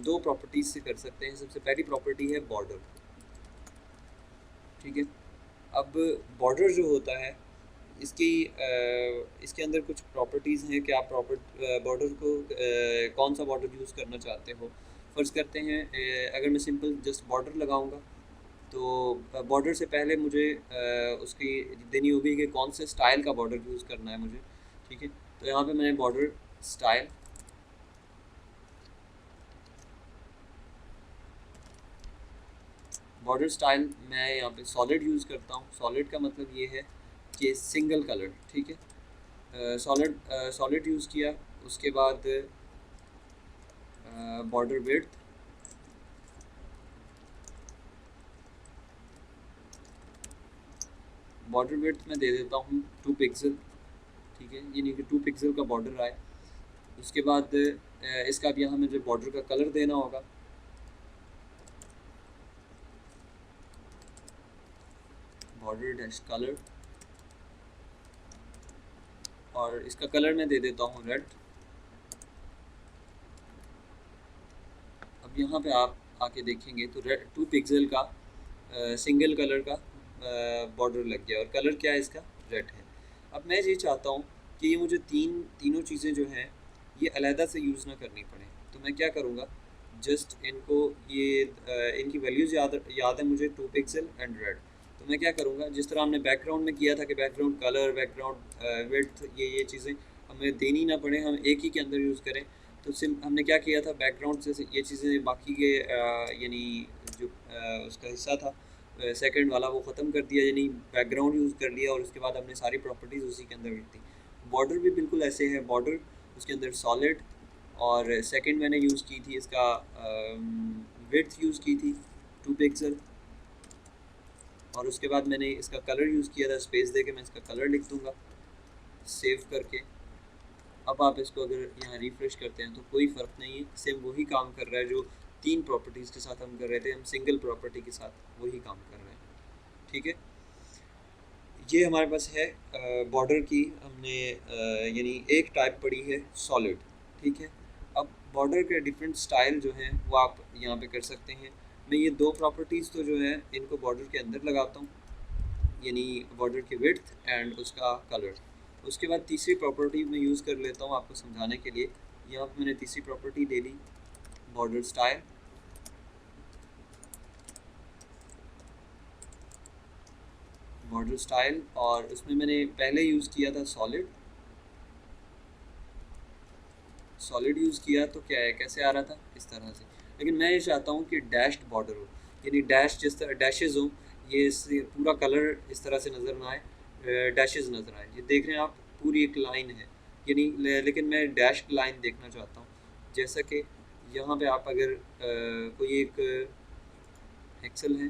दो प्रॉपर्टीज़ से कर सकते हैं। सबसे पहली प्रॉपर्टी है बॉर्डर, ठीक है। अब बॉर्डर जो होता है इसकी इसके अंदर कुछ प्रॉपर्टीज़ हैं कि आप बॉर्डर को कौन सा बॉर्डर यूज़ करना चाहते हो। फ़र्ज़ करते हैं अगर मैं सिंपल जस्ट बॉर्डर लगाऊंगा तो बॉर्डर से पहले मुझे उसकी देनी होगी कि कौन से स्टाइल का बॉर्डर यूज़ करना है मुझे, ठीक है। तो यहाँ पे मैंने बॉर्डर स्टाइल, मैं यहाँ पे सॉलिड यूज़ करता हूँ। सॉलिड का मतलब ये है कि सिंगल कलर, ठीक है। सॉलिड यूज़ किया, उसके बाद बॉर्डर विड्थ, में दे देता हूँ 2 पिक्सल, ठीक है। यानी कि 2 पिक्सल का बॉर्डर आए। उसके बाद इसका अब यहाँ मुझे बॉर्डर का कलर देना होगा। बॉर्डर डैश कलर, और इसका कलर मैं दे देता हूँ रेड। अब यहाँ पे आप आके देखेंगे तो रेड 2 पिक्सल का सिंगल कलर का बॉर्डर लग गया, और कलर क्या है इसका, रेड है। अब मैं ये चाहता हूँ कि ये मुझे तीनों चीज़ें जो हैं ये अलहदा से यूज़ ना करनी पड़े। तो मैं क्या करूँगा, जस्ट इनको ये इनकी वैल्यूज़ याद है मुझे, 2 पिक्सल एंड रेड। तो मैं क्या करूँगा, जिस तरह हमने बैकग्राउंड में किया था कि बैकग्राउंड कलर, बैकग्राउंड विड्थ, ये चीज़ें हमें देनी ना पड़े, हम एक ही के अंदर यूज़ करें। तो सिम हमने क्या किया था, बैकग्राउंड से ये चीज़ें बाकी के यानी जो उसका हिस्सा था सेकंड वाला वो ख़त्म कर दिया, यानी बैकग्राउंड यूज़ कर लिया, और उसके बाद हमने सारी प्रॉपर्टीज़ उसी के अंदर रख दी। बॉर्डर भी बिल्कुल ऐसे है, बॉर्डर उसके अंदर सॉलिड, और सेकंड मैंने यूज़ की थी इसका विड्थ यूज़ की थी 2 पिक्सल, और उसके बाद मैंने इसका कलर यूज़ किया था, स्पेस दे के मैं इसका कलर लिख दूँगा सेव करके। अब आप इसको अगर यहाँ रिफ़्रेश करते हैं तो कोई फ़र्क नहीं है, सेम वही काम कर रहा है जो 3 प्रॉपर्टीज़ के साथ हम कर रहे थे, हम सिंगल प्रॉपर्टी के साथ वही काम कर रहे हैं, ठीक है। ये हमारे पास है बॉर्डर की, हमने यानी एक टाइप पढ़ी है सॉलिड, ठीक है। अब बॉर्डर के डिफरेंट स्टाइल जो हैं वो आप यहाँ पे कर सकते हैं। मैं ये 2 प्रॉपर्टीज़ तो जो है इनको बॉर्डर के अंदर लगाता हूँ, यानी बॉर्डर की विड्थ एंड उसका कलर। उसके बाद तीसरी प्रॉपर्टी मैं यूज़ कर लेता हूँ आपको समझाने के लिए। यहाँ पर मैंने तीसरी प्रॉपर्टी ले ली, बॉर्डर स्टाइल, और उसमें मैंने पहले यूज़ किया था सॉलिड यूज़ किया तो क्या है, कैसे आ रहा था, इस तरह से। लेकिन मैं ये चाहता हूँ कि डैश्ड बॉर्डर हो, यानी डैश जिस तरह डैशेज़ हों, ये पूरा कलर इस तरह से नज़र ना आए, डैशेज़ नज़र आए। ये देख रहे हैं आप, पूरी एक लाइन है, यानी लेकिन मैं डैश्ड लाइन देखना चाहता हूँ। जैसा कि यहाँ पे आप अगर कोई एक एक्सेल है,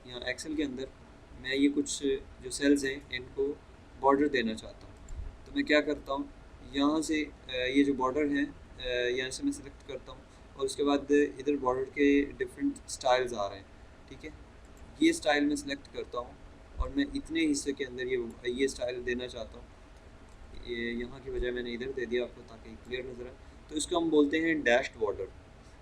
यहाँ एक्सेल के अंदर मैं ये कुछ जो सेल्स हैं इनको बॉर्डर देना चाहता हूँ। तो मैं क्या करता हूँ, यहाँ से ये जो बॉर्डर हैं यहाँ से मैं सिलेक्ट करता हूँ, और उसके बाद इधर बॉर्डर के डिफरेंट स्टाइल्स आ रहे हैं, ठीक है। ये स्टाइल मैं सिलेक्ट करता हूँ, और मैं इतने हिस्से के अंदर ये स्टाइल देना चाहता हूँ। ये यहाँ की बजाय मैंने इधर दे दिया आपको ताकि क्लियर नज़र आए। तो इसको हम बोलते हैं डैश्ड बॉर्डर,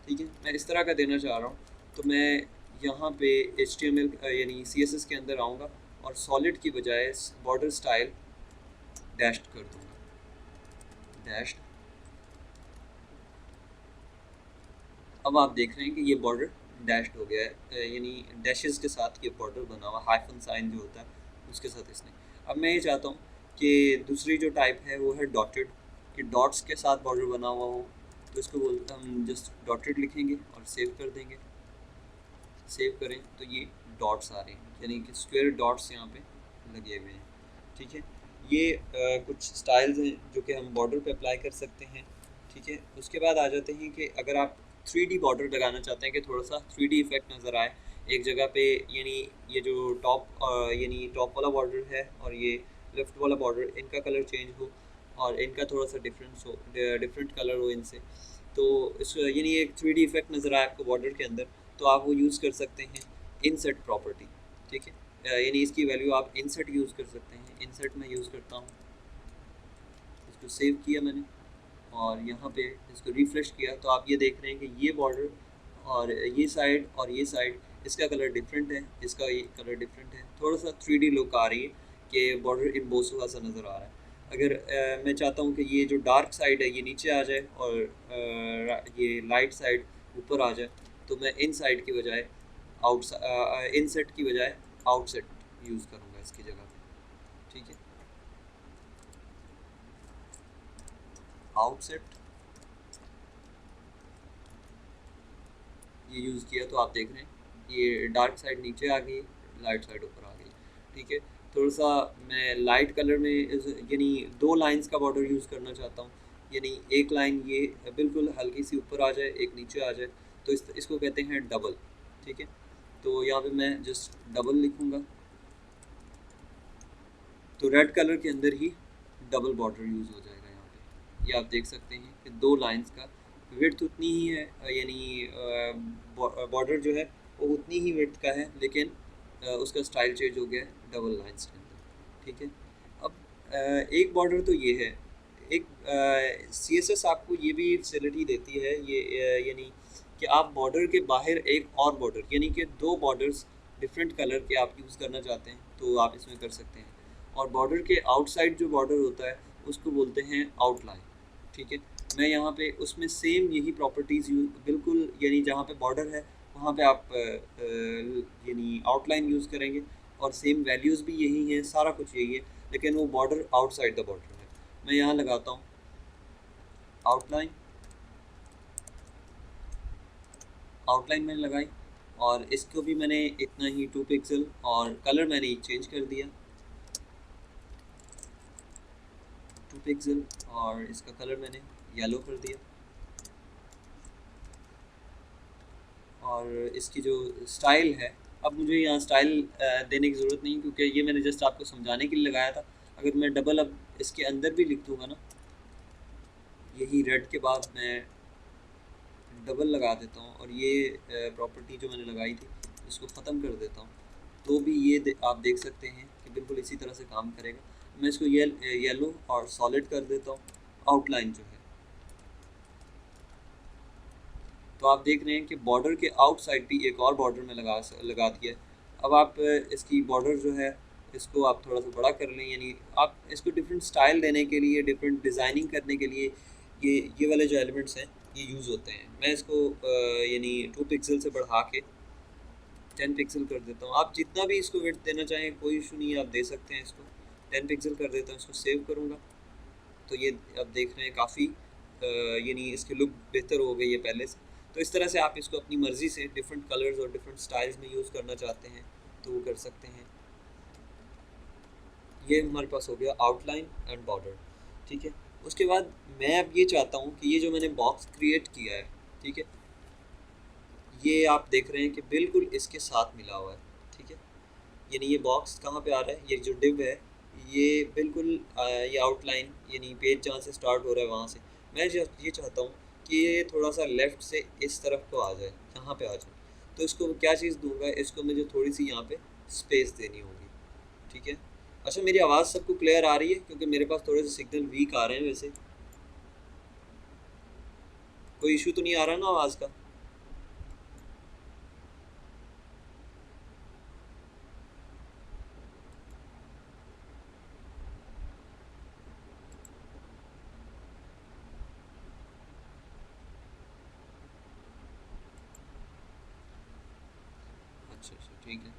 ठीक है। मैं इस तरह का देना चाह रहा हूँ, तो मैं यहाँ पे HTML यानी CSS के अंदर आऊँगा, और सॉलिड की बजाय बॉर्डर स्टाइल डैश्ड कर दूँगा, डैश्ड। अब आप देख रहे हैं कि ये बॉर्डर डैश्ड हो गया है, यानी डैशेस के साथ ये बॉर्डर बना हुआ, हाइफन साइन जो होता है उसके साथ इसने। अब मैं ये चाहता हूँ कि दूसरी जो टाइप है वो है डॉटेड, कि डॉट्स के साथ बॉर्डर बना हुआ हो। तो इसको बोलते हम जस्ट डॉटेड लिखेंगे और सेव कर देंगे। सेव करें तो ये डॉट्स आ रहे हैं, यानी कि स्क्वायर डॉट्स यहाँ पे लगे हुए हैं, ठीक है। ये कुछ स्टाइल्स हैं जो कि हम बॉर्डर पे अप्लाई कर सकते हैं, ठीक है। उसके बाद आ जाते हैं कि अगर आप थ्री डी बॉर्डर लगाना चाहते हैं कि थोड़ा सा थ्री डी इफेक्ट नज़र आए एक जगह पे, यानी ये जो टॉप यानी टॉप वाला बॉर्डर है और ये लेफ्ट वाला बॉर्डर, इनका कलर चेंज हो और इनका थोड़ा सा डिफरेंस हो, डिफरेंट कलर हो इनसे, तो इस यानी एक थ्री डी इफेक्ट नज़र आए आपको बॉर्डर के अंदर, तो आप वो यूज़ कर सकते हैं इनसेट प्रॉपर्टी। ठीक है, यानी इसकी वैल्यू आप इनसेट यूज़ कर सकते हैं। इनसेट में यूज़ करता हूँ, इसको सेव किया मैंने और यहाँ पे इसको रिफ़्रेश किया, तो आप ये देख रहे हैं कि ये बॉर्डर और ये साइड इसका कलर डिफरेंट है, इसका ये कलर डिफरेंट है, थोड़ा सा थ्री डी लुक आ रही है कि बॉर्डर इम्बोस हुआ सा नज़र आ रहा है। अगर मैं चाहता हूँ कि ये जो डार्क साइड है ये नीचे आ जाए और ये लाइट साइड ऊपर आ जाए, तो मैं इन साइड की बजाय इन सेट की बजाय आउट सेट यूज़ करूँगा इसकी जगह पे। ठीक है, आउट सेट ये यूज़ किया तो आप देख रहे हैं ये डार्क साइड नीचे आ गई, लाइट साइड ऊपर आ गई। ठीक है, थोड़ा सा मैं लाइट कलर में यानी दो लाइंस का बॉर्डर यूज़ करना चाहता हूँ, यानी एक लाइन ये बिल्कुल हल्की सी ऊपर आ जाए, एक नीचे आ जाए, तो इसको कहते हैं डबल। ठीक है, तो यहाँ पे मैं जस्ट डबल लिखूँगा, तो रेड कलर के अंदर ही डबल बॉर्डर यूज़ हो जाएगा यहाँ पे। ये आप देख सकते हैं कि दो लाइंस का विड्थ उतनी ही है, यानी बॉर्डर जो है वो उतनी ही विड्थ का है, लेकिन उसका स्टाइल चेंज हो गया है डबल लाइंस के अंदर। ठीक है, अब एक बॉर्डर तो ये है, एक CSS आपको ये भी फैसिलिटी देती है, ये यानी कि आप बॉर्डर के बाहर एक और बॉर्डर, यानी कि दो बॉर्डर्स डिफरेंट कलर के आप यूज़ करना चाहते हैं तो आप इसमें कर सकते हैं। और बॉर्डर के आउटसाइड जो बॉर्डर होता है उसको बोलते हैं आउटलाइन। ठीक है, मैं यहाँ पे उसमें सेम यही प्रॉपर्टीज़ यूज बिल्कुल, यानी जहाँ पे बॉर्डर है वहाँ पे आप यानी आउटलाइन यूज़ करेंगे और सेम वैल्यूज़ भी यही हैं, सारा कुछ यही है, लेकिन वो बॉर्डर आउटसाइड द बॉर्डर है। मैं यहाँ लगाता हूँ आउटलाइन, आउटलाइन मैंने लगाई और इसको भी मैंने इतना ही 2 पिक्सल और कलर मैंने चेंज कर दिया 2 पिक्सल और इसका कलर मैंने येलो कर दिया। और इसकी जो स्टाइल है, अब मुझे यहाँ स्टाइल देने की ज़रूरत नहीं, क्योंकि ये मैंने जस्ट आपको समझाने के लिए लगाया था। अगर मैं डबल अब इसके अंदर भी लिख दूँगा ना, यही रेड के बाद मैं डबल लगा देता हूँ और ये प्रॉपर्टी जो मैंने लगाई थी इसको ख़त्म कर देता हूँ, तो भी ये आप देख सकते हैं कि बिल्कुल इसी तरह से काम करेगा। मैं इसको येलो और सॉलिड कर देता हूँ आउटलाइन जो है, तो आप देख रहे हैं कि बॉर्डर के आउटसाइड भी एक और बॉर्डर में लगा दिया है। अब आप इसकी बॉर्डर जो है इसको आप थोड़ा सा बड़ा कर लें, यानी आप इसको डिफरेंट स्टाइल देने के लिए, डिफरेंट डिज़ाइनिंग करने के लिए ये वाले जो एलिमेंट्स हैं ये यूज़ होते हैं। मैं इसको यानी 2 पिक्सल से बढ़ा के 10 पिक्सल कर देता हूँ। आप जितना भी इसको विड्थ देना चाहें कोई इशू नहीं है, आप दे सकते हैं। इसको 10 पिक्सल कर देता हूँ, इसको सेव करूँगा तो ये आप देख रहे हैं काफ़ी यानी इसकी लुक बेहतर हो गई है पहले से। तो इस तरह से आप इसको अपनी मर्ज़ी से डिफरेंट कलर्स और डिफरेंट स्टाइल्स में यूज़ करना चाहते हैं तो वो कर सकते हैं। ये हमारे पास हो गया आउटलाइन एंड बॉर्डर। ठीक है, उसके बाद मैं अब ये चाहता हूँ कि ये जो मैंने बॉक्स क्रिएट किया है, ठीक है, ये आप देख रहे हैं कि बिल्कुल इसके साथ मिला हुआ है। ठीक है, यानी ये बॉक्स कहाँ पे आ रहा है, ये जो डिव है ये बिल्कुल ये आउटलाइन यानी पेज जहाँ से स्टार्ट हो रहा है वहाँ से मैं ये चाहता हूँ कि ये थोड़ा सा लेफ़्ट से इस तरफ को आ जाए, यहाँ पे आ जाए। तो इसको क्या चीज़ दूंगा, इसको मुझे थोड़ी सी यहाँ पे स्पेस देनी होगी। ठीक है, अच्छा मेरी आवाज़ सबको क्लियर आ रही है? क्योंकि मेरे पास थोड़े से सिग्नल वीक आ रहे हैं वैसे। कोई इशू तो नहीं आ रहा ना आवाज़ का? अच्छा अच्छा, ठीक है।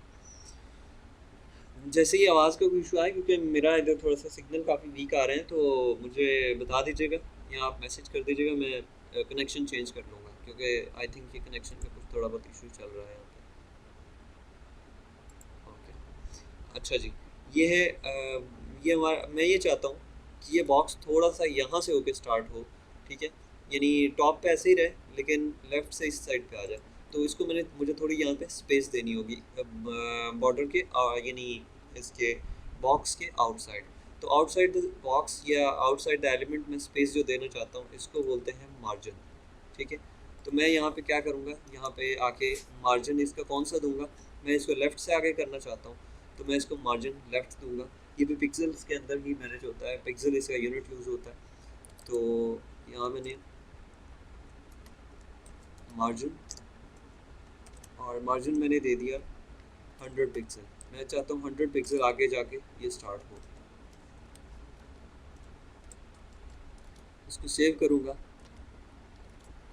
जैसे ही आवाज़ का कोई इशू आए, क्योंकि मेरा इधर थोड़ा सा सिग्नल काफ़ी वीक आ रहे हैं, तो मुझे बता दीजिएगा या आप मैसेज कर दीजिएगा, मैं कनेक्शन चेंज कर लूँगा, क्योंकि आई थिंक ये कनेक्शन का कुछ थोड़ा बहुत इशू चल रहा है यहाँ पे। ओके, अच्छा जी, ये है ये हमारा, मैं ये चाहता हूँ कि ये बॉक्स थोड़ा सा यहाँ से होके स्टार्ट हो। ठीक है, यानी टॉप पे ऐसे ही रहे लेकिन लेफ़्ट से इस साइड पे आ जाए। तो इसको मुझे थोड़ी यहाँ पे स्पेस देनी होगी बॉर्डर के यानी इसके बॉक्स के आउटसाइड। तो आउटसाइड द बॉक्स या आउटसाइड द एलिमेंट में स्पेस जो देना चाहता हूँ इसको बोलते हैं मार्जिन। ठीक है, तो मैं यहाँ पे क्या करूँगा, यहाँ पे आके मार्जिन इसका कौन सा दूंगा, मैं इसको लेफ़्ट से आगे करना चाहता हूँ तो मैं इसको मार्जिन लेफ़्ट दूंगा। ये भी पिक्सल्स के अंदर ही मैनेज होता है, पिक्सल इसका यूनिट यूज़ होता है। तो यहाँ मैंने मार्जिन और मार्जिन मैंने दे दिया 100 पिक्सल। मैं चाहता हूँ 100 पिक्सल आगे जाके ये स्टार्ट हो। इसको सेव करूँगा।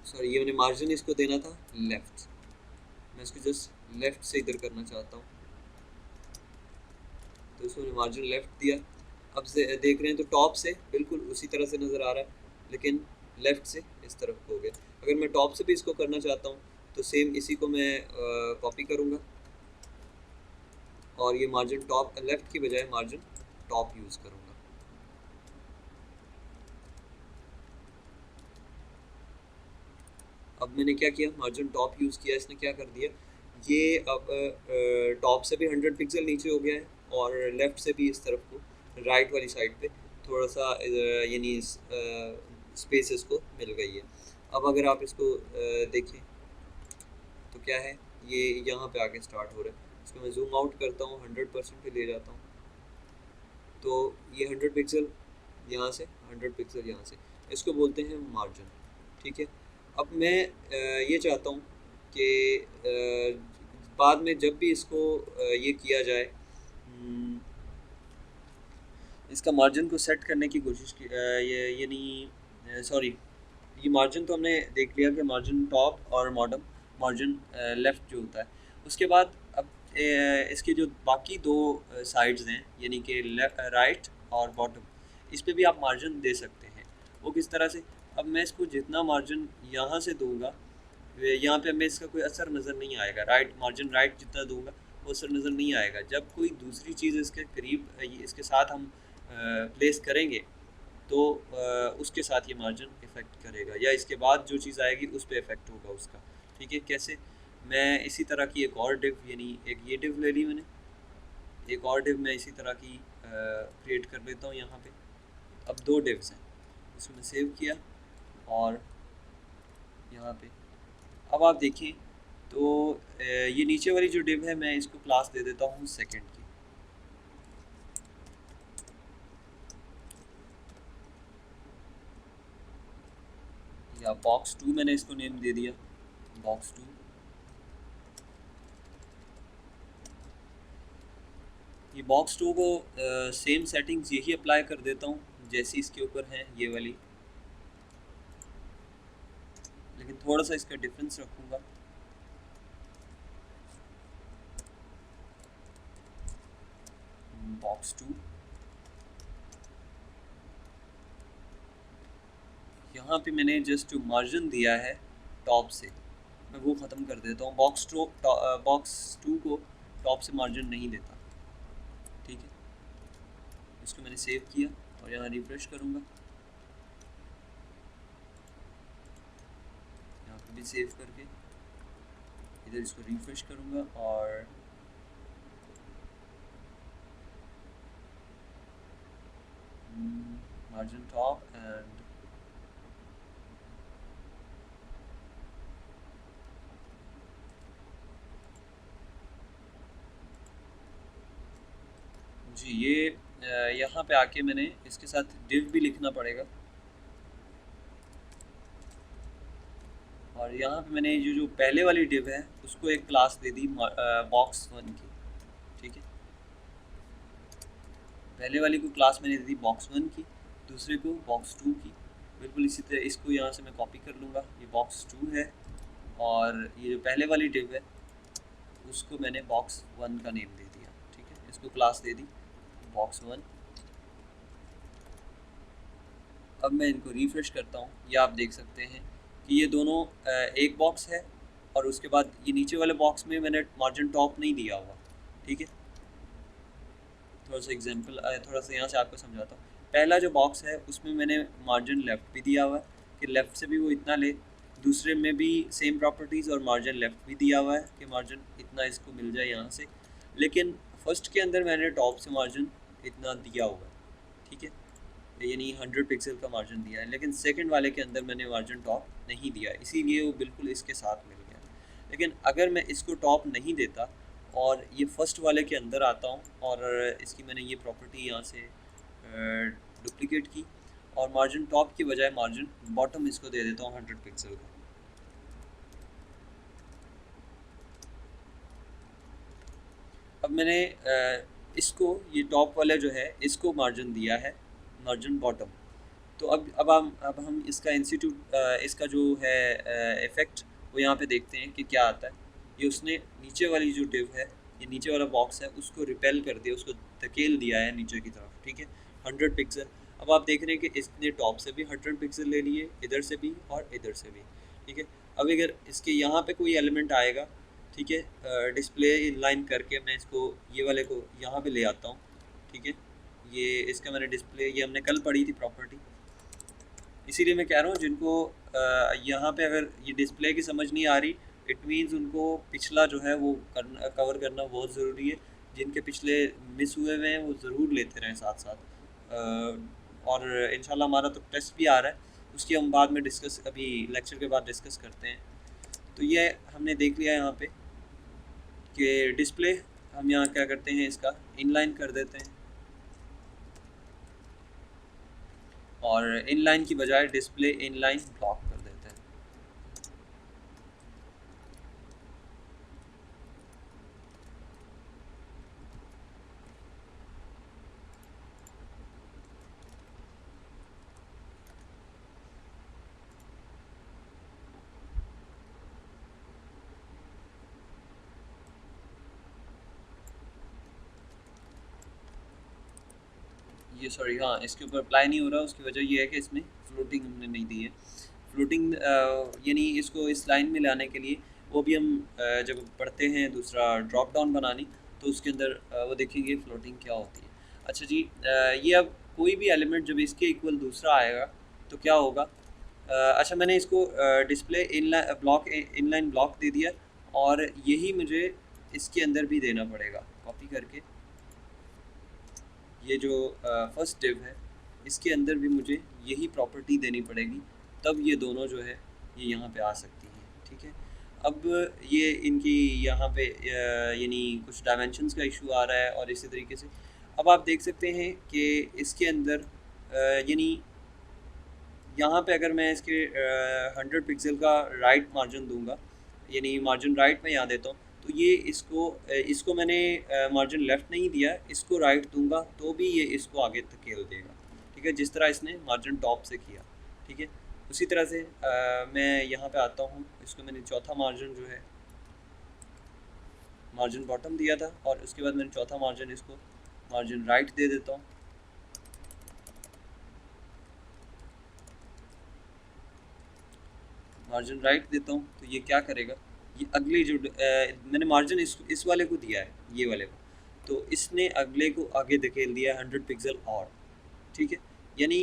सॉरी, ये मैंने मार्जिन इसको देना था लेफ़्ट, मैं इसको जस्ट लेफ़्ट से इधर करना चाहता हूँ तो इसको मैंने मार्जिन लेफ़्ट दिया। अब से देख रहे हैं तो टॉप से बिल्कुल उसी तरह से नज़र आ रहा है लेकिन लेफ़्ट से इस तरफ हो गया। अगर मैं टॉप से भी इसको करना चाहता हूँ तो सेम इसी को मैं कॉपी करूँगा और ये मार्जिन टॉप लेफ़्ट की बजाय मार्जिन टॉप यूज़ करूँगा। अब मैंने क्या किया, मार्जिन टॉप यूज़ किया, इसने क्या कर दिया, ये अब टॉप से भी 100 पिक्सल नीचे हो गया है और लेफ़्ट से भी इस तरफ को राइट वाली साइड पे थोड़ा सा यानी स्पेस इसको मिल गई है। अब अगर आप इसको देखें तो क्या है, ये यहाँ पे आके स्टार्ट हो रहा है। इसको मैं जूम आउट करता हूँ, 100% पे ले जाता हूँ तो ये 100 पिक्सल यहाँ से, 100 पिक्सल यहाँ से, इसको बोलते हैं मार्जिन। ठीक है, अब मैं ये चाहता हूँ कि बाद में जब भी इसको ये किया जाए, इसका मार्जिन को सेट करने की कोशिश की, ये यानी सॉरी, ये मार्जिन तो हमने देख लिया कि मार्जिन टॉप और मार्जिन लेफ़्ट जो होता है। उसके बाद अब इसके जो बाकी दो साइड्स हैं यानी कि राइट और बॉटम, इस पे भी आप मार्जिन दे सकते हैं। वो किस तरह से, अब मैं इसको जितना मार्जिन यहाँ से दूंगा यहाँ पे हमें इसका कोई असर नज़र नहीं आएगा। मार्जिन राइट जितना दूंगा वो असर नज़र नहीं आएगा। जब कोई दूसरी चीज़ इसके करीब इसके साथ हम प्लेस करेंगे तो उसके साथ ये मार्जिन इफ़ेक्ट करेगा या इसके बाद जो चीज़ आएगी उस पर इफ़ेक्ट होगा उसका। ठीक है, कैसे, मैं इसी तरह की एक और डिव, यानी एक ये डिव ले ली मैंने, एक और डिव मैं इसी तरह की क्रिएट कर लेता हूँ यहाँ पे। अब दो डिव्स हैं, इसको मैं सेव किया और यहाँ पे अब आप देखिए तो ये नीचे वाली जो डिव है मैं इसको क्लास दे देता हूँ सेकंड की। या बॉक्स 2 मैंने इसको नेम दे दिया, बॉक्स 2। ये बॉक्स 2 को सेम सेटिंग्स यही अप्लाई कर देता हूँ जैसी इसके ऊपर है ये वाली, लेकिन थोड़ा सा इसका डिफरेंस रखूँगा। बॉक्स 2 यहाँ पे मैंने जस्ट मार्जिन दिया है टॉप से, मैं वो ख़त्म कर देता हूँ। बॉक्स 2 को टॉप से मार्जिन नहीं देता। ठीक है, इसको मैंने सेव किया और यहाँ रिफ्रेश करूँगा, यहाँ पे भी सेव करके इधर इसको रिफ्रेश करूँगा और मार्जिन टॉप एंड जी, ये यहाँ पे आके मैंने इसके साथ डिव भी लिखना पड़ेगा और यहाँ पे मैंने जो पहले वाली डिव है उसको एक क्लास दे दी बॉक्स 1 की। ठीक है, पहले वाली को क्लास मैंने दे दी बॉक्स 1 की, दूसरे को बॉक्स 2 की। बिल्कुल इसी तरह इसको यहाँ से मैं कॉपी कर लूँगा, ये बॉक्स 2 है और ये जो पहले वाली डिव है उसको मैंने बॉक्स 1 का नेम दे दिया। ठीक है, इसको क्लास दे दी बॉक्स 1। अब मैं इनको रिफ्रेश करता हूँ, ये आप देख सकते हैं कि ये दोनों एक बॉक्स है और उसके बाद ये नीचे वाले बॉक्स में मैंने मार्जिन टॉप नहीं दिया हुआ। ठीक है, थोड़ा सा एग्जांपल थोड़ा सा यहाँ से आपको समझाता हूँ। पहला जो बॉक्स है उसमें मैंने मार्जिन लेफ़्ट भी दिया हुआ है कि लेफ़्ट से भी वो इतना ले, दूसरे में भी सेम प्रॉपर्टीज़ और मार्जिन लेफ़्ट भी दिया हुआ है कि मार्जिन इतना इसको मिल जाए यहाँ से, लेकिन फर्स्ट के अंदर मैंने टॉप से मार्जिन इतना दिया हुआ है, ठीक है, यानी 100 पिक्सल का मार्जिन दिया है, लेकिन सेकंड वाले के अंदर मैंने मार्जिन टॉप नहीं दिया, इसीलिए वो बिल्कुल इसके साथ मिल गया। लेकिन अगर मैं इसको टॉप नहीं देता और ये फर्स्ट वाले के अंदर आता हूँ और इसकी मैंने ये प्रॉपर्टी यहाँ से डुप्लिकेट की और मार्जिन टॉप की बजाय मार्जिन बॉटम इसको दे देता हूँ 100 पिक्सल का। अब मैंने इसको ये टॉप वाला जो है इसको मार्जिन दिया है, मार्जिन बॉटम। तो अब हम इसका इंस्टीट्यूट इसका जो है इफ़ेक्ट वो यहाँ पे देखते हैं कि क्या आता है। ये उसने नीचे वाली जो डिव है, ये नीचे वाला बॉक्स है, उसको रिपेल कर दिया, उसको धकेल दिया है नीचे की तरफ, ठीक है, 100 पिक्सल। अब आप देख रहे हैं कि इसने टॉप से भी 100 पिक्सल ले लिए, इधर से भी और इधर से भी, ठीक है। अब अगर इसके यहाँ पे कोई एलिमेंट आएगा, ठीक है, डिस्प्ले इनलाइन करके मैं इसको ये वाले को यहाँ पे ले आता हूँ, ठीक है। ये इसका मैंने डिस्प्ले, ये हमने कल पढ़ी थी प्रॉपर्टी, इसीलिए मैं कह रहा हूँ जिनको यहाँ पे अगर ये डिस्प्ले की समझ नहीं आ रही, इट मीन्स उनको पिछला जो है वो करना, कवर करना बहुत ज़रूरी है। जिनके पिछले मिस हुए हुए हैं वो ज़रूर लेते रहें साथ साथ। और इंशाल्लाह हमारा तो टेस्ट भी आ रहा है, उसकी हम बाद में डिस्कस, अभी लेक्चर के बाद डिस्कस करते हैं। तो ये हमने देख लिया यहाँ पे कि डिस्प्ले हम यहाँ क्या करते हैं, इसका इनलाइन कर देते हैं और इनलाइन की बजाय डिस्प्ले इनलाइन ब्लॉक कर देते हैं। ये सॉरी, हाँ, इसके ऊपर अप्लाई नहीं हो रहा, उसकी वजह ये है कि इसमें फ्लोटिंग हमने नहीं दी है। फ्लोटिंग यानी इसको इस लाइन में लाने के लिए वो भी हम जब पढ़ते हैं दूसरा ड्रॉप डाउन बनानी, तो उसके अंदर वो देखेंगे फ्लोटिंग क्या होती है। अच्छा जी, ये अब कोई भी एलिमेंट जब इसके इक्वल दूसरा आएगा तो क्या होगा। अच्छा, मैंने इसको डिस्प्ले इनलाइन ब्लॉक दे दिया और यही मुझे इसके अंदर भी देना पड़ेगा, कॉपी करके ये जो फर्स्ट डिव है इसके अंदर भी मुझे यही प्रॉपर्टी देनी पड़ेगी, तब ये दोनों जो है ये यहाँ पे आ सकती हैं, ठीक है। अब ये इनकी यहाँ पे यानी कुछ डायमेंशंस का इशू आ रहा है और इसी तरीके से अब आप देख सकते हैं कि इसके अंदर यानी यहाँ पे अगर मैं इसके 100 पिक्सल का राइट मार्जिन दूंगा, यानी मार्जिन राइट में यहाँ देता हूँ, तो ये इसको मैंने मार्जिन लेफ़्ट नहीं दिया, इसको राइट दूंगा तो भी ये इसको आगे धकेल देगा, ठीक है, जिस तरह इसने मार्जिन टॉप से किया, ठीक है। उसी तरह से मैं यहाँ पे आता हूँ, इसको मैंने चौथा मार्जिन जो है मार्जिन बॉटम दिया था और उसके बाद मैंने चौथा मार्जिन इसको मार्जिन राइट दे देता हूँ। मार्जिन राइट देता हूँ तो ये क्या करेगा, ये अगले जो मैंने मार्जिन इस वाले को दिया है, ये वाले को, तो इसने अगले को आगे धकेल दिया 100 पिक्सल और, ठीक है। यानी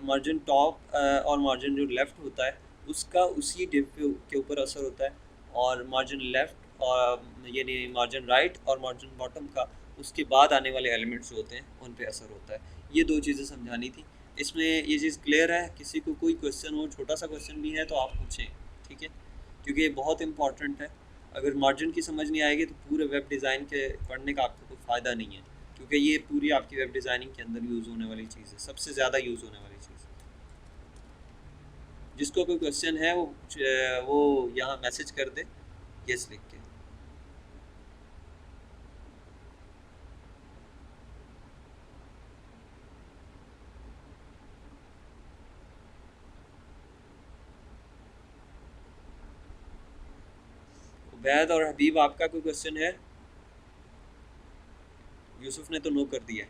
मार्जिन टॉप और मार्जिन जो लेफ़्ट होता है उसका उसी डिव के ऊपर असर होता है, और मार्जिन लेफ़्ट और यानी मार्जिन राइट और मार्जिन बॉटम का उसके बाद आने वाले एलिमेंट्स जो होते हैं उन पे असर होता है। ये दो चीज़ें समझानी थी। इसमें ये चीज़ क्लियर है, किसी को कोई क्वेश्चन हो, छोटा सा क्वेश्चन भी है तो आप पूछें, ठीक है, क्योंकि ये बहुत इंपॉर्टेंट है। अगर मार्जिन की समझ नहीं आएगी तो पूरे वेब डिज़ाइन के पढ़ने का आपको कोई फ़ायदा नहीं है, क्योंकि ये पूरी आपकी वेब डिज़ाइनिंग के अंदर यूज़ होने वाली चीज़ है, सबसे ज़्यादा यूज़ होने वाली चीज़। जिसको कोई क्वेश्चन है वो यहाँ मैसेज कर दे यस लिख के। उबैद और हबीब, आपका कोई क्वेश्चन है? यूसुफ ने तो नो कर दिया।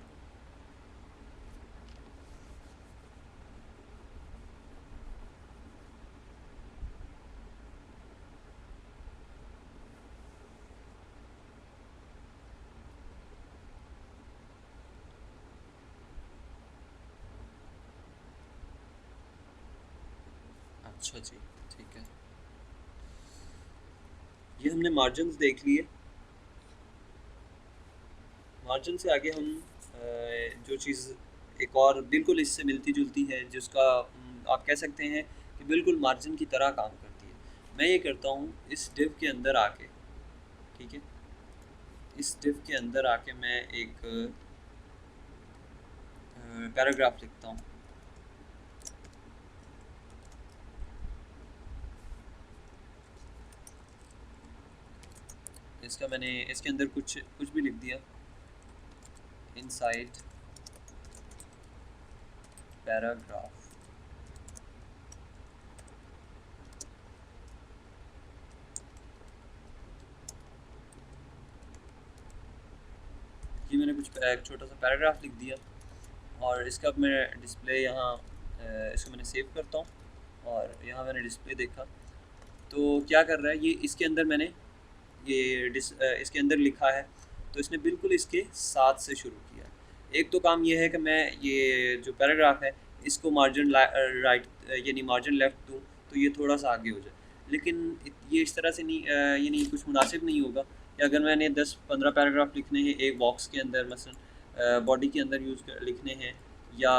अच्छा जी, ठीक है। ये हमने मार्जिन्स देख लिए। मार्जिन से आगे हम जो चीज़ एक और बिल्कुल इससे मिलती जुलती है, जिसका आप कह सकते हैं कि बिल्कुल मार्जिन की तरह काम करती है। मैं ये करता हूँ इस डिव के अंदर आके, ठीक है, इस डिव के अंदर आके मैं एक पैराग्राफ लिखता हूँ। इसका मैंने इसके अंदर कुछ कुछ भी लिख दिया, इनसाइड पैराग्राफ। ये मैंने कुछ एक छोटा सा पैराग्राफ लिख दिया, और इसका अब मैं डिस्प्ले यहाँ इसको मैंने सेव करता हूँ, और यहाँ मैंने डिस्प्ले देखा तो क्या कर रहा है ये, इसके अंदर मैंने इसके अंदर लिखा है, तो इसने बिल्कुल इसके साथ से शुरू किया। एक तो काम ये है कि मैं ये जो पैराग्राफ है इसको मार्जिन राइट यानी मार्जिन लेफ्ट दूँ तो ये थोड़ा सा आगे हो जाए, लेकिन ये इस तरह से नहीं यानी कुछ मुनासिब नहीं होगा कि अगर मैंने 10-15 पैराग्राफ लिखने हैं एक बॉक्स के अंदर, मसलन बॉडी के अंदर लिखने हैं या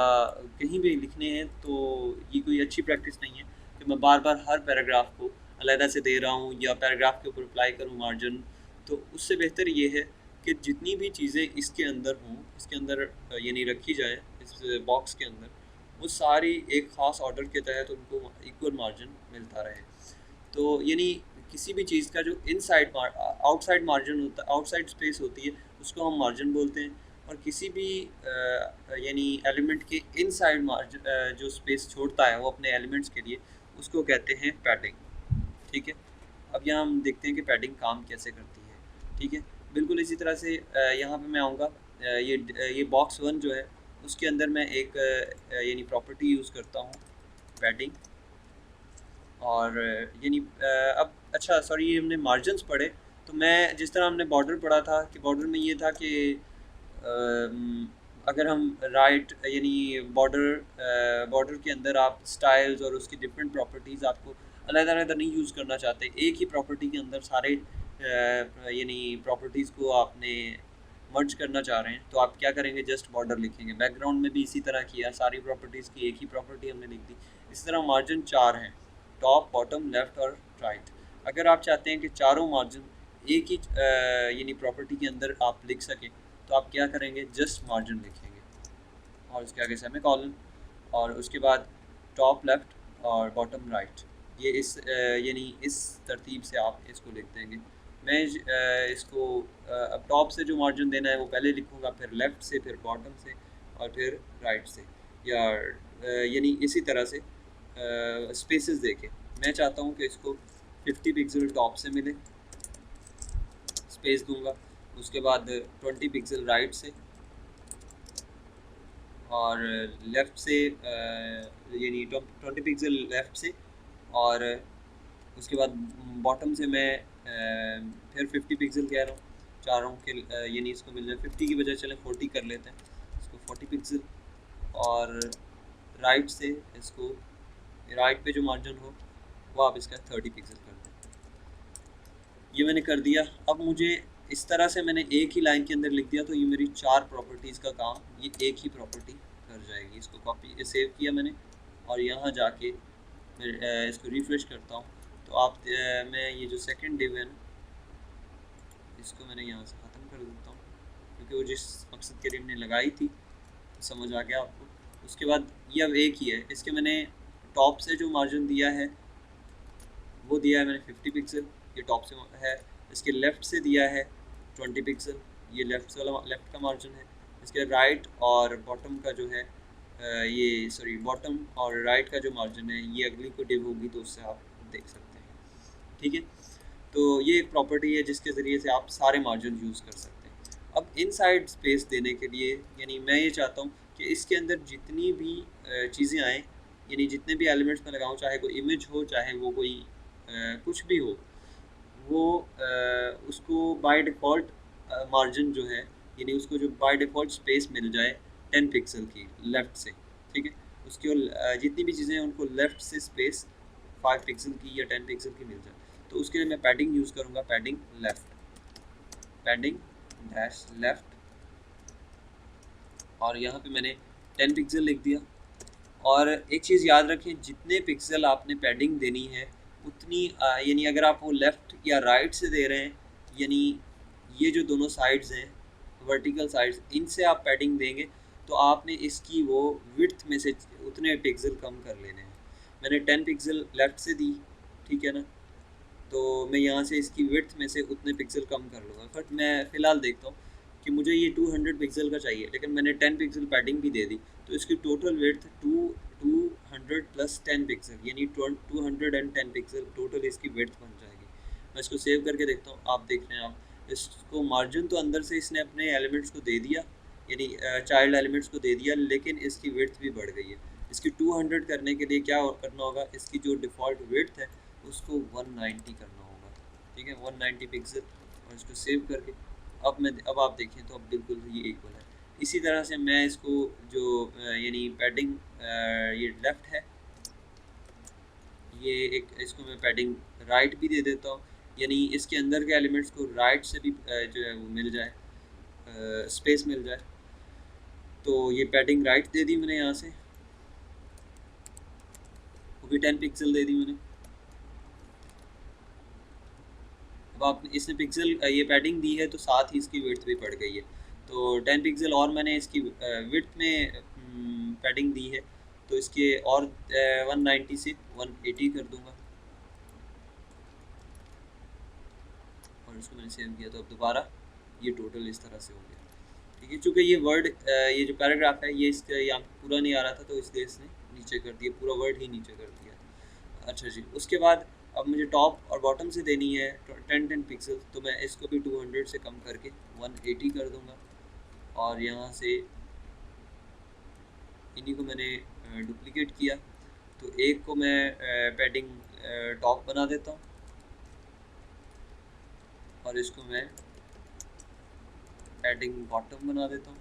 कहीं भी लिखने हैं, तो ये कोई अच्छी प्रैक्टिस नहीं है कि मैं बार बार हर पैराग्राफ को अलहदा से दे रहा हूँ या पैराग्राफ के ऊपर अप्लाई करूँ मार्जिन। तो उससे बेहतर ये है कि जितनी भी चीज़ें इसके अंदर हों, इसके अंदर यानी रखी जाए इस बॉक्स के अंदर, वो सारी एक ख़ास ऑर्डर के तहत उनको इक्वल मार्जिन मिलता रहे। तो यानी किसी भी चीज़ का जो इनसाइड आउटसाइड मार्जिन होता है, आउटसाइड स्पेस होती है, उसको हम मार्जिन बोलते हैं। और किसी भी यानी एलिमेंट के इनसाइड मार्जिन जो स्पेस छोड़ता है वो अपने एलिमेंट्स के लिए, उसको कहते हैं पैडिंग। ठीक है, अब यहाँ हम देखते हैं कि पैडिंग काम कैसे करती है। ठीक है, बिल्कुल इसी तरह से यहाँ पे मैं आऊँगा, ये बॉक्स वन जो है उसके अंदर मैं एक यानी प्रॉपर्टी यूज़ करता हूँ, पैडिंग। और यानी अब अच्छा सॉरी, ये हमने मार्जिन्स पढ़े, तो मैं जिस तरह हमने बॉर्डर पढ़ा था कि बॉर्डर में ये था कि अगर हम राइट यानी बॉर्डर के अंदर आप स्टाइल्स और उसकी डिफरेंट प्रॉपर्टीज़ आपको अलग-अलग नहीं यूज़ करना चाहते, एक ही प्रॉपर्टी के अंदर सारे यानी प्रॉपर्टीज़ को आपने मर्ज करना चाह रहे हैं, तो आप क्या करेंगे, जस्ट बॉर्डर लिखेंगे। बैकग्राउंड में भी इसी तरह किया, सारी प्रॉपर्टीज़ की एक ही प्रॉपर्टी हमने लिख दी। इस तरह मार्जिन 4 हैं, टॉप, बॉटम, लेफ़्ट और राइट। अगर आप चाहते हैं कि चारों मार्जिन एक ही यानी प्रॉपर्टी के अंदर आप लिख सकें, तो आप क्या करेंगे, जस्ट मार्जिन लिखेंगे और उसके आगे सेमीकोलन, और उसके बाद टॉप लेफ़्ट और बॉटम राइट। ये इस यानी इस तरतीब से आप इसको लिख देंगे। मैं इसको अब टॉप से जो मार्जिन देना है वो पहले लिखूँगा, फिर लेफ़्ट से, फिर बॉटम से और फिर राइट से, या यानी इसी तरह से स्पेसेस देके मैं चाहता हूँ कि इसको 50 पिक्सल टॉप से मिले, स्पेस दूंगा। उसके बाद 20 पिक्सल राइट से, और लेफ़्ट से यानी 20 पिक्सल लेफ़्ट से, और उसके बाद बॉटम से मैं फिर 50 पिक्सल कह रहा हूँ, चाह रहा हूँ कि यानी इसको मिल जाए 50 की बजाय चले 40 कर लेते हैं, इसको 40 पिक्सल। और राइट से इसको, राइट पे जो मार्जिन हो वो आप इसका 30 पिक्सल कर दें। ये मैंने कर दिया। अब मुझे इस तरह से मैंने एक ही लाइन के अंदर लिख दिया, तो ये मेरी 4 प्रॉपर्टीज़ का काम ये एक ही प्रॉपर्टी कर जाएगी। इसको कॉपी सेव किया मैंने, और यहाँ जाके मैं इसको रिफ्रेश करता हूँ, तो आप मैं ये जो सेकंड डिव है ना, इसको मैंने यहाँ से ख़त्म कर देता हूँ, क्योंकि वो जिस मकसद के लिए हमने लगाई थी समझ आ गया आपको। उसके बाद ये अब एक ही है, इसके मैंने टॉप से जो मार्जिन दिया है वो दिया है मैंने 50 पिक्सल, ये टॉप से है। इसके लेफ़्ट से दिया है 20 पिक्सल, ये लेफ़्ट वाला लेफ़्ट का मार्जिन है। इसके राइट और बॉटम का जो है ये सॉरी बॉटम और राइट का जो मार्जिन है, ये अगली को डिव होगी तो उससे आप देख सकते हैं। ठीक है, तो ये एक प्रॉपर्टी है जिसके ज़रिए से आप सारे मार्जिन यूज़ कर सकते हैं। अब इनसाइड स्पेस देने के लिए, यानी मैं ये चाहता हूँ कि इसके अंदर जितनी भी चीज़ें आएँ, यानी जितने भी एलिमेंट्स मैं लगाऊँ, चाहे कोई इमेज हो, चाहे वो कोई कुछ भी हो, वो उसको बाय डिफ़ॉल्ट मार्जिन जो है, यानी उसको जो बाय डिफ़ॉल्ट स्पेस मिल जाए 10 पिक्सल की लेफ़्ट से। ठीक है, उसकी जितनी भी चीज़ें हैं उनको लेफ़्ट से स्पेस 5 पिक्सल की या 10 पिक्सल की मिल जाए। तो उसके लिए मैं पैडिंग यूज़ करूँगा, पैडिंग डैश लेफ्ट, और यहाँ पे मैंने 10 पिक्सल लिख दिया। और एक चीज़ याद रखें, जितने पिक्सल आपने पैडिंग देनी है उतनी यानी अगर आप वो लेफ़्ट या राइट से दे रहे हैं, यानी ये जो दोनों साइड्स हैं वर्टिकल साइड्स, इनसे आप पैडिंग देंगे तो आपने इसकी वो विड्थ में से उतने पिक्सल कम कर लेने हैं। मैंने 10 पिक्सल लेफ़्ट से दी, ठीक है ना, तो मैं यहाँ से इसकी विड्थ में से उतने पिक्सल कम कर लूँगा। बट मैं फ़िलहाल देखता हूँ कि मुझे ये 200 पिक्सल का चाहिए, लेकिन मैंने 10 पिक्सल पैडिंग भी दे दी, तो इसकी टोटल विड्थ 200 प्लस 10 पिक्सल यानी 210 पिक्सल टोटल इसकी विड्थ बन जाएगी। मैं इसको सेव करके देखता हूँ। आप देख रहे हैं, आप इसको मार्जिन तो अंदर से इसने अपने एलिमेंट्स को दे दिया, यानी चाइल्ड एलिमेंट्स को दे दिया, लेकिन इसकी विड्थ भी बढ़ गई है। इसकी 200 करने के लिए क्या करना होगा, इसकी जो डिफ़ॉल्ट विड्थ है उसको 190 करना होगा, ठीक है, 190 पिक्सल, और इसको सेव करके अब आप देखें तो अब बिल्कुल ये इक्वल है। इसी तरह से मैं इसको जो यानी पैडिंग ये लेफ़्ट है, ये एक इसको मैं पैडिंग राइट भी दे देता हूँ, यानी इसके अंदर के एलिमेंट्स को राइट से भी जो है वो मिल जाए, स्पेस मिल जाए। तो ये पैडिंग राइट दे दी मैंने, यहाँ से वो भी 10 पिक्सल दे दी मैंने। अब आप इसने पिक्सल ये पैडिंग दी है तो साथ ही इसकी विड्थ भी बढ़ गई है, तो 10 पिक्सल और मैंने इसकी विड्थ में पैडिंग दी है, तो इसके और 190 से 180 कर दूंगा, और इसको मैंने सेव किया तो अब दोबारा ये टोटल इस तरह से हो गया, ठीक है। चूँकि ये वर्ड ये जो पैराग्राफ है ये इसका यहाँ पूरा नहीं आ रहा था, तो इसलिए इसने नीचे कर दिया, पूरा वर्ड ही नीचे कर दिया। अच्छा जी, उसके बाद अब मुझे टॉप और बॉटम से देनी है 10 पिक्सल, तो मैं इसको भी 200 से कम करके 180 कर दूंगा, और यहाँ से इन्हीं को मैंने डुप्लीकेट किया, तो एक को मैं पैडिंग टॉप बना देता हूँ, और इसको मैं पैडिंग बॉटम बना देता हूँ।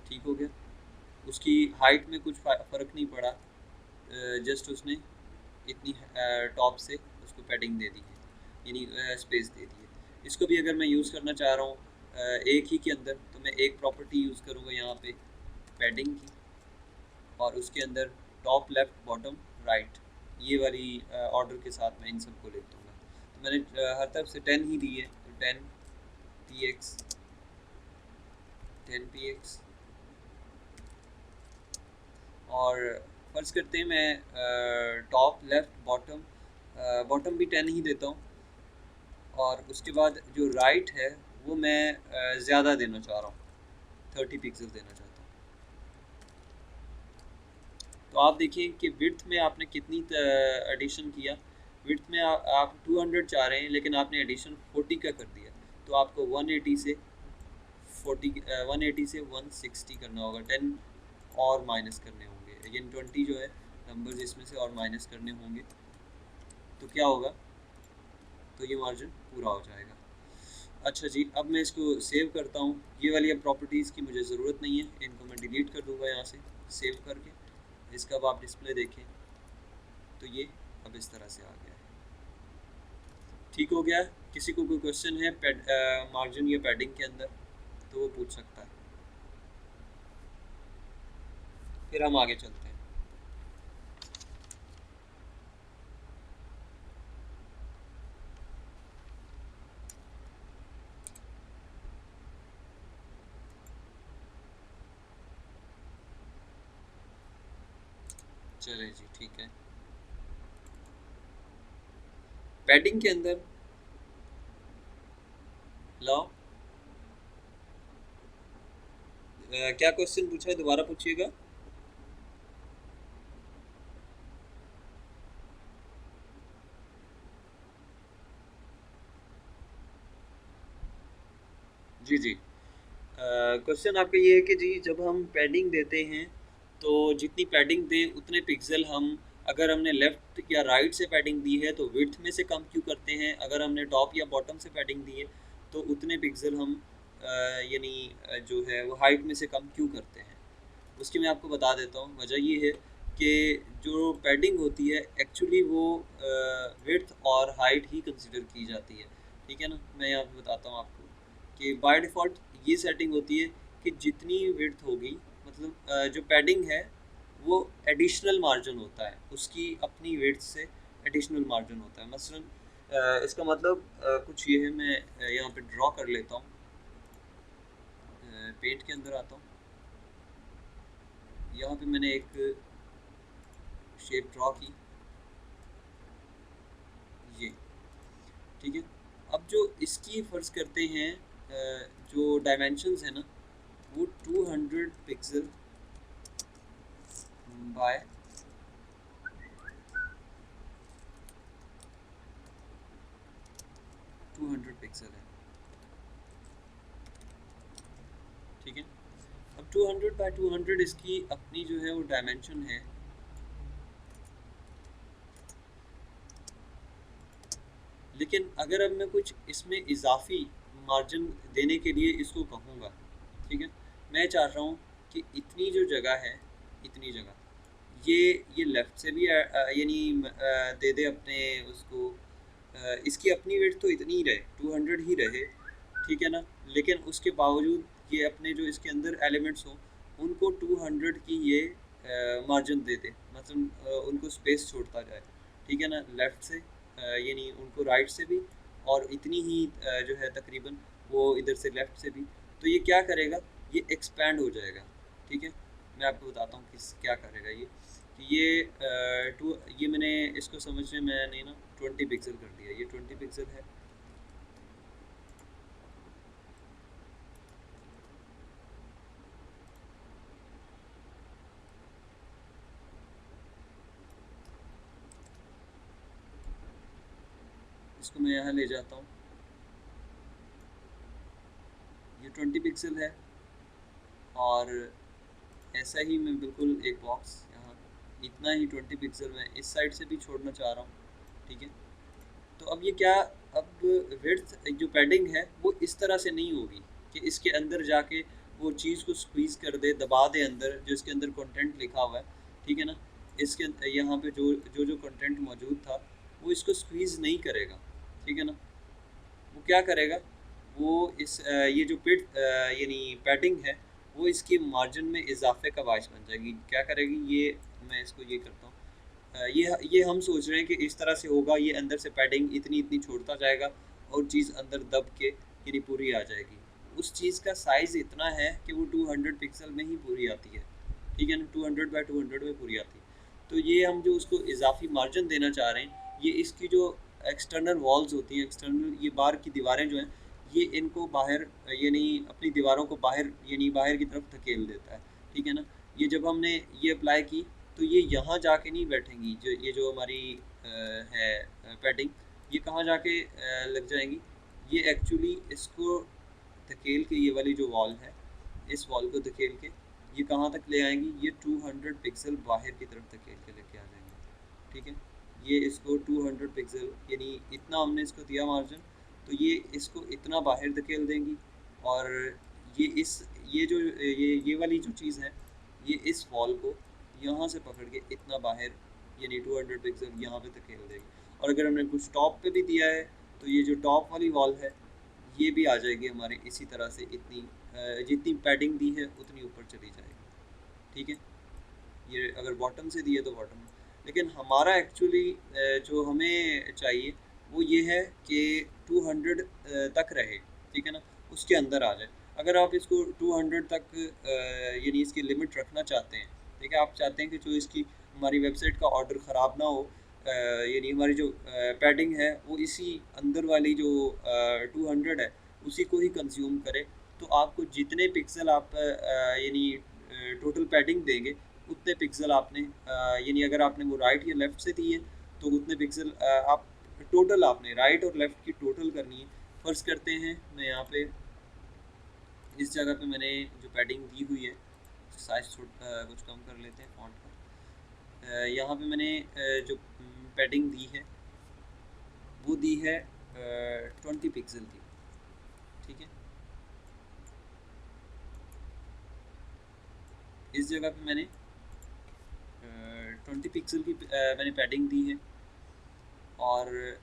ठीक हो गया, उसकी हाइट में कुछ फ़र्क नहीं पड़ा, जस्ट उसने इतनी टॉप से उसको पैडिंग दे दी है, यानी स्पेस दे दी है। इसको भी अगर मैं यूज़ करना चाह रहा हूँ एक ही के अंदर, तो मैं एक प्रॉपर्टी यूज़ करूँगा यहाँ पे पैडिंग की, और उसके अंदर टॉप लेफ़्ट बॉटम राइट, ये वाली ऑर्डर के साथ मैं इन सब को लिख दूँगा। तो मैंने हर तरफ से 10 ही दी है, तो 10 px 10 px, और फ़र्ज़ करते हैं मैं टॉप लेफ़्ट बॉटम भी 10 ही देता हूँ, और उसके बाद जो राइट है वो मैं ज़्यादा देना चाह रहा हूँ, 30 पिक्सल देना चाहता हूँ। तो आप देखिए कि विड्थ में आपने कितनी एडिशन किया, विड्थ में आप 200 चाह रहे हैं, लेकिन आपने एडिशन 40 का कर दिया, तो आपको 180 से 160 करना होगा, 10 और माइनस करने होंगे, यानी 20 जो है नंबर्स इसमें से और माइनस करने होंगे, तो क्या होगा, तो ये मार्जिन पूरा हो जाएगा। अच्छा जी, अब मैं इसको सेव करता हूँ। ये वाली अब प्रॉपर्टीज़ की मुझे ज़रूरत नहीं है, इनको मैं डिलीट कर दूँगा यहाँ से सेव करके। इसका अब आप डिस्प्ले देखें तो ये अब इस तरह से आ गया है, ठीक हो गया। किसी को कोई क्वेश्चन है मार्जिन या पैडिंग के अंदर तो वो पूछ सकता है, फिर हम आगे चलते हैं। चले जी, ठीक है। पैडिंग के अंदर लो क्या क्वेश्चन पूछा है, दोबारा पूछिएगा। जी जी, क्वेश्चन आपका ये है कि जी जब हम पैडिंग देते हैं तो जितनी पैडिंग दें उतने पिक्सल हम, अगर हमने लेफ़्ट या राइट से पैडिंग दी है तो विड्थ में से कम क्यों करते हैं, अगर हमने टॉप या बॉटम से पैडिंग दी है तो उतने पिक्सल हम यानी जो है वो हाइट में से कम क्यों करते हैं। उसकी मैं आपको बता देता हूँ। वजह ये है कि जो पैडिंग होती है एक्चुअली वो विड्थ और हाइट ही कंसिडर की जाती है, ठीक है ना। मैं यहाँ पे बताता हूँ आपको कि बाय डिफ़ॉल्ट ये सेटिंग होती है कि जितनी विड्थ होगी, मतलब जो पैडिंग है वो एडिशनल मार्जिन होता है, उसकी अपनी विड्थ से एडिशनल मार्जिन होता है। मसलन इसका मतलब कुछ ये है, मैं यहाँ पे ड्रॉ कर लेता हूँ, पेंट के अंदर आता हूँ। यहाँ पे मैंने एक शेप ड्रॉ की, ये ठीक है। अब जो इसकी फ़र्ज़ करते हैं जो डायमेंशंस है ना, वो 200 पिक्सल बाय 200 पिक्सल है, ठीक है। अब 200 बाय 200 इसकी अपनी जो है वो डायमेंशन है। लेकिन अगर अब मैं कुछ इसमें इजाफी मार्जिन देने के लिए इसको कहूँगा, ठीक है, मैं चाह रहा हूँ कि इतनी जो जगह है, इतनी जगह ये लेफ़्ट से भी यानी दे दे अपने उसको, इसकी अपनी वेट तो इतनी ही रहे, 200 ही रहे, ठीक है ना। लेकिन उसके बावजूद ये अपने जो इसके अंदर एलिमेंट्स हों उनको 200 की ये मार्जिन दे दे, मतलब उनको स्पेस छोड़ता जाए, ठीक है ना, लेफ़्ट से यानी उनको राइट से भी, और इतनी ही जो है तकरीबन वो इधर से लेफ़्ट से भी। तो ये क्या करेगा, ये एक्सपैंड हो जाएगा, ठीक है। मैं आपको बताता हूँ किस क्या करेगा ये, कि ये मैंने इसको समझने मैंने ना 20 पिक्सल कर दिया, ये 20 पिक्सल है। इसको मैं यहाँ ले जाता हूँ, ये 20 पिक्सल है। और ऐसा ही मैं बिल्कुल एक बॉक्स यहाँ इतना ही 20 पिक्सल में इस साइड से भी छोड़ना चाह रहा हूँ, ठीक है। तो अब ये क्या, अब विड्थ जो पैडिंग है वो इस तरह से नहीं होगी कि इसके अंदर जाके वो चीज़ को स्क्वीज़ कर दे, दबा दे अंदर, जो इसके अंदर कंटेंट लिखा हुआ है, ठीक है ना। इसके यहाँ पे जो कंटेंट मौजूद था वो इसको स्क्वीज़ नहीं करेगा, ठीक है ना। वो क्या करेगा, वो ये जो यानी पैडिंग है वो इसकी मार्जिन में इजाफे का बायस बन जाएगी। क्या करेगी ये, मैं इसको ये करता हूँ, ये हम सोच रहे हैं कि इस तरह से होगा, ये अंदर से पैडिंग इतनी इतनी छोड़ता जाएगा और चीज़ अंदर दब के यानी पूरी आ जाएगी। उस चीज़ का साइज़ इतना है कि वो 200 पिक्सल में ही पूरी आती है, ठीक है ना, 200 बाय 200 में पूरी आती है। तो ये हम जो उसको इजाफी मार्जिन देना चाह रहे हैं, ये इसकी जो एक्सटर्नल वॉल्स होती हैं, एक्सटर्नल ये बाहर की दीवारें जो हैं, ये इनको बाहर यानी अपनी दीवारों को बाहर यानी बाहर की तरफ धकेल देता है, ठीक है ना। ये जब हमने ये अप्लाई की तो ये यहाँ जाके नहीं बैठेंगी, जो हमारी है पैडिंग, ये कहाँ जाके लग जाएंगी, ये एक्चुअली इसको धकेल के, ये वाली जो वॉल है इस वॉल को धकेल के ये कहाँ तक ले आएंगी, ये 200 पिक्सल बाहर की तरफ धकेल के लेके आ जाएंगे, ठीक है। ये इसको 200 पिक्सल यानी इतना हमने इसको दिया मार्जिन, तो ये इसको इतना बाहर धकेल देंगी। और ये इस ये वाली जो चीज़ है, ये इस वॉल को यहाँ से पकड़ के इतना बाहर यानी 200 पिक्सल यहाँ पे धकेल देगी। और अगर हमने कुछ टॉप पे भी दिया है तो ये जो टॉप वाली वॉल है ये भी आ जाएगी हमारे इसी तरह से, इतनी जितनी पैडिंग दी है उतनी ऊपर चली जाएगी, ठीक है। ये अगर बॉटम से दिए तो बॉटम, लेकिन हमारा एक्चुअली जो हमें चाहिए वो ये है कि 200 तक रहे, ठीक है ना, उसके अंदर आ जाए। अगर आप इसको 200 तक यानी इसकी लिमिट रखना चाहते हैं, ठीक है, आप चाहते हैं कि जो इसकी हमारी वेबसाइट का ऑर्डर ख़राब ना हो, यानी हमारी जो पैडिंग है वो इसी अंदर वाली जो 200 है उसी को ही कंज्यूम करे, तो आपको जितने पिक्सल आप यानी टोटल पैडिंग देंगे उतने पिक्सल आपने यानी अगर आपने वो राइट या लेफ़्ट से दी है तो उतने पिक्सल आप टोटल आपने राइट और लेफ़्ट की टोटल करनी है। फ़र्ज़ करते हैं मैं यहाँ पे इस जगह पे मैंने जो पैडिंग दी हुई है, साइज़ कुछ कम कर लेते हैं फ़ॉन्ट का। यहाँ पे मैंने जो पैडिंग दी है वो दी है 20 पिक्सल की, ठीक है। इस जगह पे मैंने 20 पिक्सल की मैंने पैडिंग दी है, और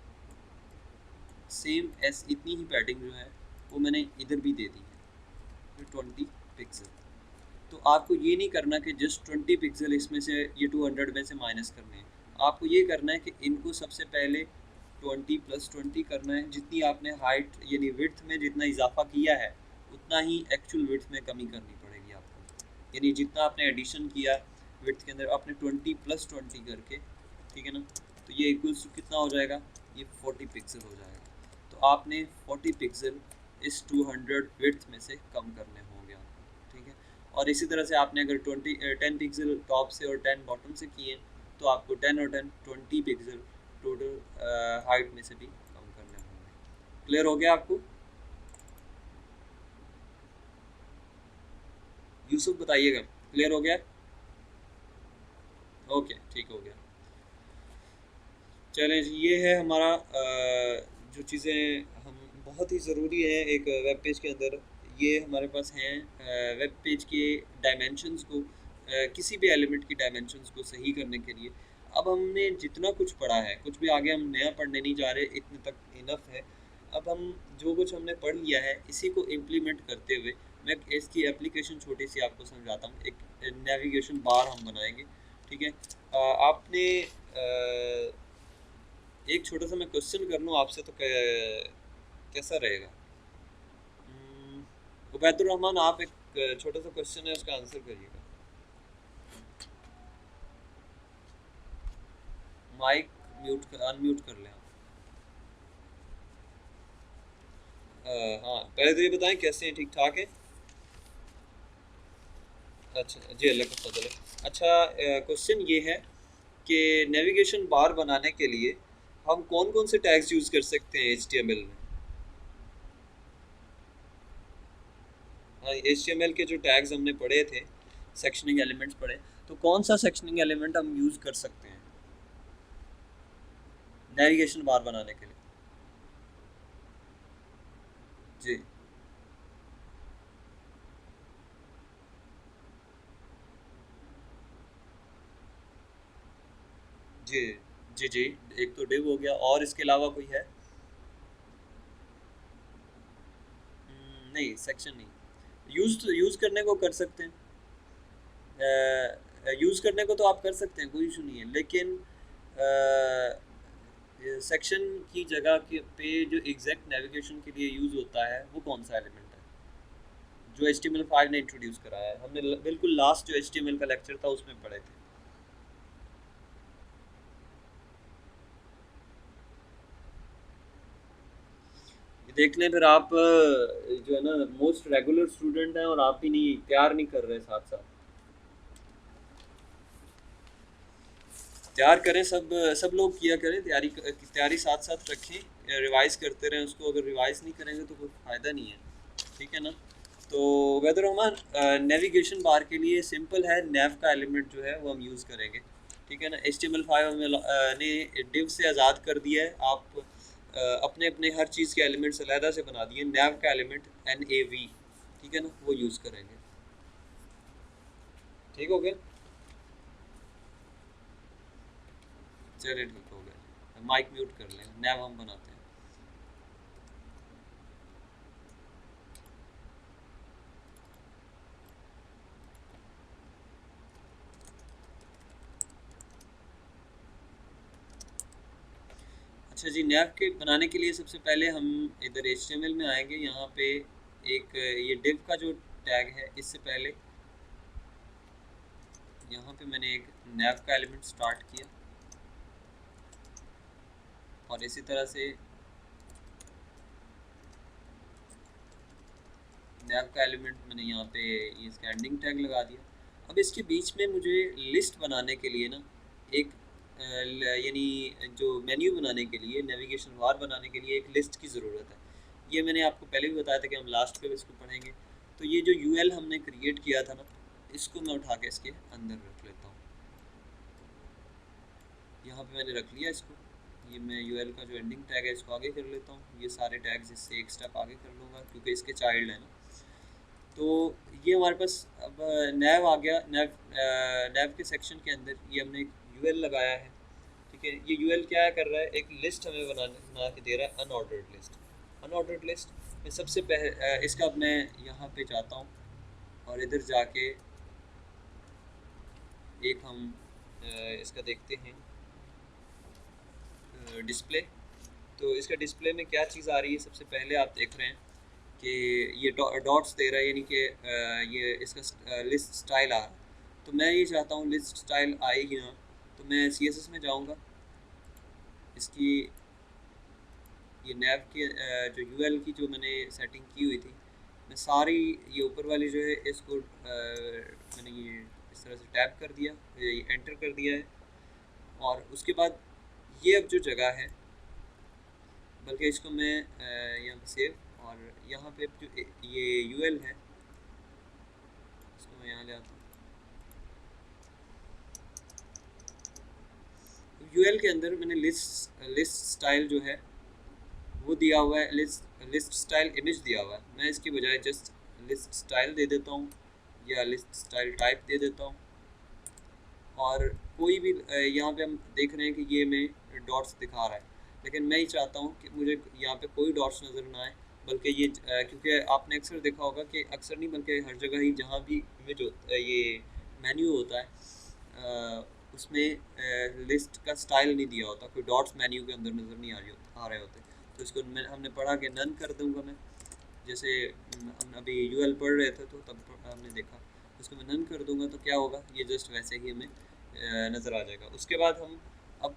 सेम एस इतनी ही पैडिंग जो है वो मैंने इधर भी दे दी है, 20 पिक्सल। तो आपको ये नहीं करना कि जस्ट 20 पिक्सल इसमें से ये 200 में से माइनस करने हैं, आपको ये करना है कि इनको सबसे पहले 20 + 20 करना है। जितनी आपने हाइट यानी विड्थ में जितना इजाफा किया है उतना ही एक्चुअल विड्थ में कमी करनी पड़ेगी आपको, यानी जितना आपने एडिशन किया विड्थ के अंदर आपने 20 + 20 करके, ठीक है ना, तो ये इक्वल्स टू कितना हो जाएगा, ये 40 पिक्सल हो जाएगा। तो आपने 40 पिक्सल इस 200 विड्थ में से कम करने होंगे आपको, ठीक है। और इसी तरह से आपने अगर 10 पिक्सल टॉप से और 10 बॉटम से किए तो आपको 10 और 10 20 पिक्सल टोटल हाइट में से भी कम करने होंगे। क्लियर हो गया आपको? यूसुफ बताइएगा, क्लियर हो गया? ओके, ठीक हो गया। चलें जी, ये है हमारा जो चीज़ें हम बहुत ही ज़रूरी है एक वेब पेज के अंदर, ये हमारे पास हैं वेब पेज के डायमेंशंस को, किसी भी एलिमेंट की डायमेंशंस को सही करने के लिए। अब हमने जितना कुछ पढ़ा है, कुछ भी आगे हम नया पढ़ने नहीं जा रहे, इतने तक इनफ है। अब हम जो कुछ हमने पढ़ लिया है इसी को इम्प्लीमेंट करते हुए मैं इसकी एप्लीकेशन छोटी सी आपको समझाता हूँ। एक नेविगेशन बार हम बनाएंगे, ठीक है। आपने एक छोटा सा मैं क्वेश्चन कर लूँ आपसे, तो कैसा रहेगा? उबैदुर रहमान, आप एक छोटा सा क्वेश्चन है उसका आंसर करिएगा। माइक म्यूट अनम्यूट कर लें आप। हाँ, पहले तो ये बताएं कैसे हैं, ठीक ठाक है? अच्छा जी, अल्लाह का फजल है। अच्छा, क्वेश्चन ये है कि नेविगेशन बार बनाने के लिए हम कौन कौन से टैग्स यूज़ कर सकते हैं HTML में? हाँ, HTML के जो टैग्स हमने पढ़े थे, सेक्शनिंग एलिमेंट्स पढ़े, तो कौन सा सेक्शनिंग एलिमेंट हम यूज़ कर सकते हैं नेविगेशन बार बनाने के लिए? जी जी जी जी, एक तो डिव हो गया, और इसके अलावा कोई है? नहीं, सेक्शन नहीं। यूज़ करने को कर सकते हैं, यूज़ करने को तो आप कर सकते हैं, कोई इशू नहीं है, लेकिन सेक्शन की जगह के पे जो एग्जैक्ट नेविगेशन के लिए यूज़ होता है वो कौन सा एलिमेंट है जो HTML5 ने इंट्रोड्यूस कराया है? हमने बिल्कुल लास्ट जो HTML का लेक्चर था उसमें पढ़े थे। ये देख लें फिर आप, जो है ना, मोस्ट रेगुलर स्टूडेंट हैं और आप ही नहीं तैयार नहीं कर रहे साथ साथ। तैयार करें, सब लोग किया करें, तैयारी साथ साथ रखें, रिवाइज करते रहें उसको। अगर रिवाइज नहीं करेंगे तो कोई फ़ायदा नहीं है, ठीक है ना। तो वैदर रहमान, नेविगेशन बार के लिए सिंपल है, नेव का एलिमेंट जो है वो हम यूज़ करेंगे, ठीक है ना। HTML5 हमें ने डिव से आज़ाद कर दिया है, आप अपने अपने हर चीज़ के एलिमेंट्स अलहदा से बना दिए। नेव का एलिमेंट NAV, ठीक है ना, वो यूज़ करेंगे। ठीक हो गया? चलिए, ठीक हो गया। माइक म्यूट कर लें, नेव हम बनाते हैं। अच्छा जी, नैव के बनाने के लिए सबसे पहले हम इधर HTML में आएंगे। यहाँ पे एक ये div का जो टैग है, इससे पहले यहाँ पे मैंने एक नैव का एलिमेंट स्टार्ट किया, और इसी तरह से नैव का एलिमेंट मैंने यहाँ पे ये स्टैंडिंग टैग लगा दिया। अब इसके बीच में मुझे लिस्ट बनाने के लिए ना एक यानी जो मेन्यू बनाने के लिए, नेविगेशन बार बनाने के लिए एक लिस्ट की ज़रूरत है। ये मैंने आपको पहले भी बताया था कि हम लास्ट पे इसको पढ़ेंगे। तो ये जो UL हमने क्रिएट किया था ना, इसको मैं उठा के इसके अंदर रख लेता हूँ। यहाँ पे मैंने रख लिया इसको। ये मैं UL का जो एंडिंग टैग है इसको आगे कर लेता हूँ। ये सारे टैग्स इससे एक स्टेप आगे कर लूँगा क्योंकि इसके चाइल्ड हैं ना। तो ये हमारे पास अब नैव आ गया। नैव के सेक्शन के अंदर ये हमने एक यूएल लगाया है। ठीक है, ये यूएल क्या कर रहा है, एक लिस्ट हमें बना के दे रहा है, अनऑर्डर्ड लिस्ट। अनऑर्डर्ड लिस्ट में सबसे पहले इसका अब मैं यहाँ पे जाता हूँ और इधर जाके एक हम इसका देखते हैं डिस्प्ले। तो इसका डिस्प्ले में क्या चीज़ आ रही है, सबसे पहले आप देख रहे हैं कि ये डॉट्स दे रहा है, यानी कि ये इसका लिस्ट स्टाइल आ रहा है। तो मैं ये चाहता हूँ लिस्ट स्टाइल आए ही ना, तो मैं CSS में जाऊँगा। इसकी ये नैव की जो यूएल की जो मैंने सेटिंग की हुई थी, मैं सारी ये ऊपर वाली जो है इसको मैंने ये इस तरह से टैप कर दिया, ये एंटर कर दिया है। और उसके बाद ये अब जो जगह है, बल्कि इसको मैं यहाँ पे सेव, और यहाँ पे जो ये यूएल है इसको मैं यहाँ ले आता हूँ। यूएल के अंदर मैंने लिस्ट स्टाइल जो है वो दिया हुआ है, लिस्ट स्टाइल इमेज दिया हुआ है। मैं इसकी बजाय जस्ट लिस्ट स्टाइल दे देता हूँ या लिस्ट स्टाइल टाइप दे देता हूँ। और कोई भी यहाँ पे हम देख रहे हैं कि ये में डॉट्स दिखा रहा है, लेकिन मैं ही चाहता हूँ कि मुझे यहाँ पे कोई डॉट्स नज़र ना आए, बल्कि ये क्योंकि आपने अक्सर देखा होगा कि अक्सर नहीं बल्कि हर जगह ही जहाँ भी इमेज ये मेन्यू होता है उसमें लिस्ट का स्टाइल नहीं दिया होता, कोई डॉट्स मेन्यू के अंदर नज़र नहीं आ रहे होते। तो इसको हमने पढ़ा कि नन कर दूँगा मैं, जैसे हम अभी यूएल पढ़ रहे थे तो तब हमने देखा। उसको मैं नन कर दूँगा तो क्या होगा, ये जस्ट वैसे ही हमें नज़र आ जाएगा। उसके बाद हम अब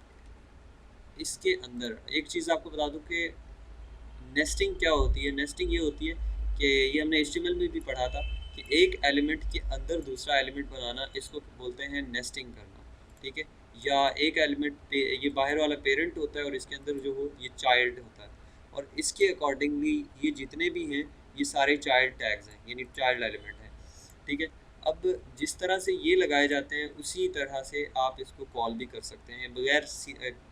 इसके अंदर एक चीज़ आपको बता दूँ कि नेस्टिंग क्या होती है। नेस्टिंग ये होती है कि ये हमने HTML में भी पढ़ा था कि एक एलिमेंट के अंदर दूसरा एलिमेंट बनाना, इसको बोलते हैं नेस्टिंग करना। ठीक है, या एक एलिमेंट पे ये बाहर वाला पेरेंट होता है और इसके अंदर जो हो ये चाइल्ड होता है, और इसके अकॉर्डिंगली ये जितने भी हैं ये सारे चाइल्ड टैग्स हैं, यानी चाइल्ड एलिमेंट हैं। ठीक है, अब जिस तरह से ये लगाए जाते हैं उसी तरह से आप इसको कॉल भी कर सकते हैं बगैर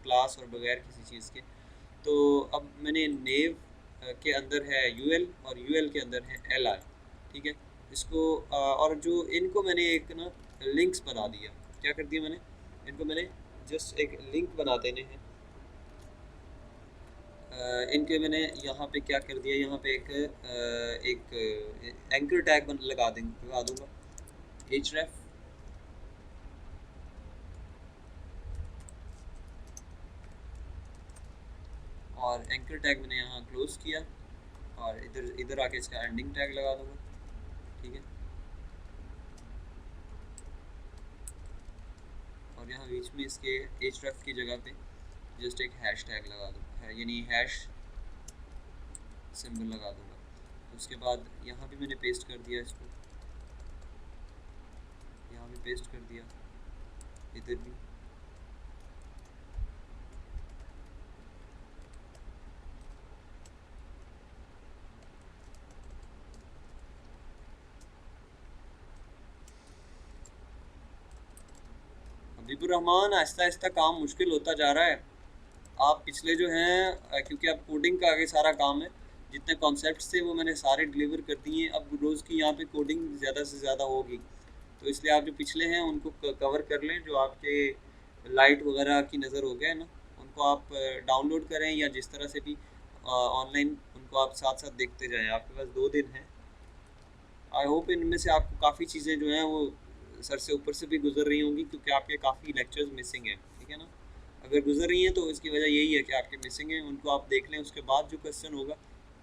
क्लास और बगैर किसी चीज़ के। तो अब मैंने नेव के अंदर है यूएल और यूएल के अंदर है एल आई। ठीक है, इसको और जो इनको मैंने एक ना लिंक्स बना दिया। क्या कर दिया मैंने, इनको मैंने जस्ट एक लिंक बना देने हैं। इनके मैंने यहाँ पे क्या कर दिया, यहाँ पे एक एंकर टैग लगा दूंगा href। और एंकर टैग मैंने यहाँ क्लोज किया और इधर इधर आके इसका एंडिंग टैग लगा दूंगा। ठीक है, और यहाँ बीच में इसके href की जगह पे जस्ट एक हैश टैग लगा दूँगा, यानी हैश सिंबल लगा दूँगा। उसके बाद यहाँ भी मैंने पेस्ट कर दिया, इसको यहाँ भी पेस्ट कर दिया, इधर भी। हबीबुर रहमान, आहिस्ता आहिस्ता काम मुश्किल होता जा रहा है। आप पिछले जो हैं क्योंकि अब कोडिंग का आगे सारा काम है, जितने कॉन्सेप्ट्स थे वो मैंने सारे डिलीवर कर दिए हैं। अब रोज़ की यहाँ पे कोडिंग ज़्यादा से ज़्यादा होगी, तो इसलिए आप जो पिछले हैं उनको कवर कर लें। जो आपके लाइट वगैरह की नज़र हो गया है ना, उनको आप डाउनलोड करें या जिस तरह से भी ऑनलाइन उनको आप साथ साथ देखते जाएँ। आपके पास 2 दिन हैं। आई होप इनमें से आपको काफ़ी चीज़ें जो हैं वो सर से ऊपर से भी गुजर रही होंगी, क्योंकि आपके काफ़ी लेक्चर्स मिसिंग हैं। ठीक है ना, अगर गुजर रही हैं तो इसकी वजह यही है कि आपके मिसिंग हैं, उनको आप देख लें। उसके बाद जो क्वेश्चन होगा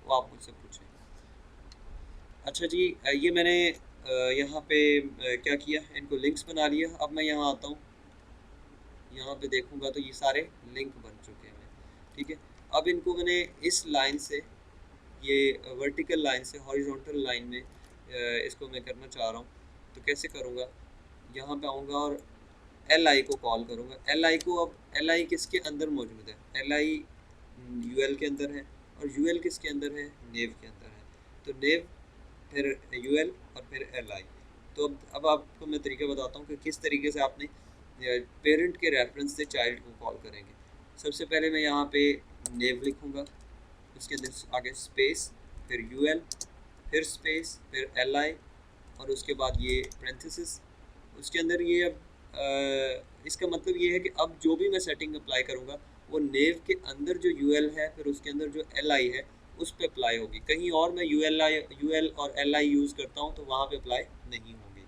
वो आप मुझसे पूछें। अच्छा जी, ये मैंने यहाँ पे क्या किया, इनको लिंक्स बना लिया। अब मैं यहाँ आता हूँ, यहाँ पे देखूँगा तो ये सारे लिंक बन चुके हैं। ठीक है, अब इनको मैंने इस लाइन से, ये वर्टिकल लाइन से हॉरिजॉन्टल लाइन में इसको मैं करना चाह रहा हूँ। तो कैसे करूँगा, यहाँ पे आऊँगा और एल आई को कॉल करूँगा। एल आई को, अब एल आई किसके अंदर मौजूद है, एल आई यूएल के अंदर है, और यूएल किसके अंदर है, नेव के अंदर है। तो नेव फिर यूएल और फिर एल आई। तो अब आपको मैं तरीका बताता हूँ कि किस तरीके से आपने पेरेंट के रेफरेंस से चाइल्ड को कॉल करेंगे। सबसे पहले मैं यहाँ पे नेव लिखूँगा, उसके अंदर आगे स्पेस, फिर यूएल, फिर स्पेस, फिर एल आई, और उसके बाद ये पेरेंथेसिस। उसके अंदर ये अब इसका मतलब ये है कि अब जो भी मैं सेटिंग अप्लाई करूँगा वो नेव के अंदर जो यू एल है, फिर उसके अंदर जो एल आई है, उस पर अप्लाई होगी। कहीं और मैं यू एल और एल आई यूज़ करता हूँ तो वहाँ पे अप्लाई नहीं होगी।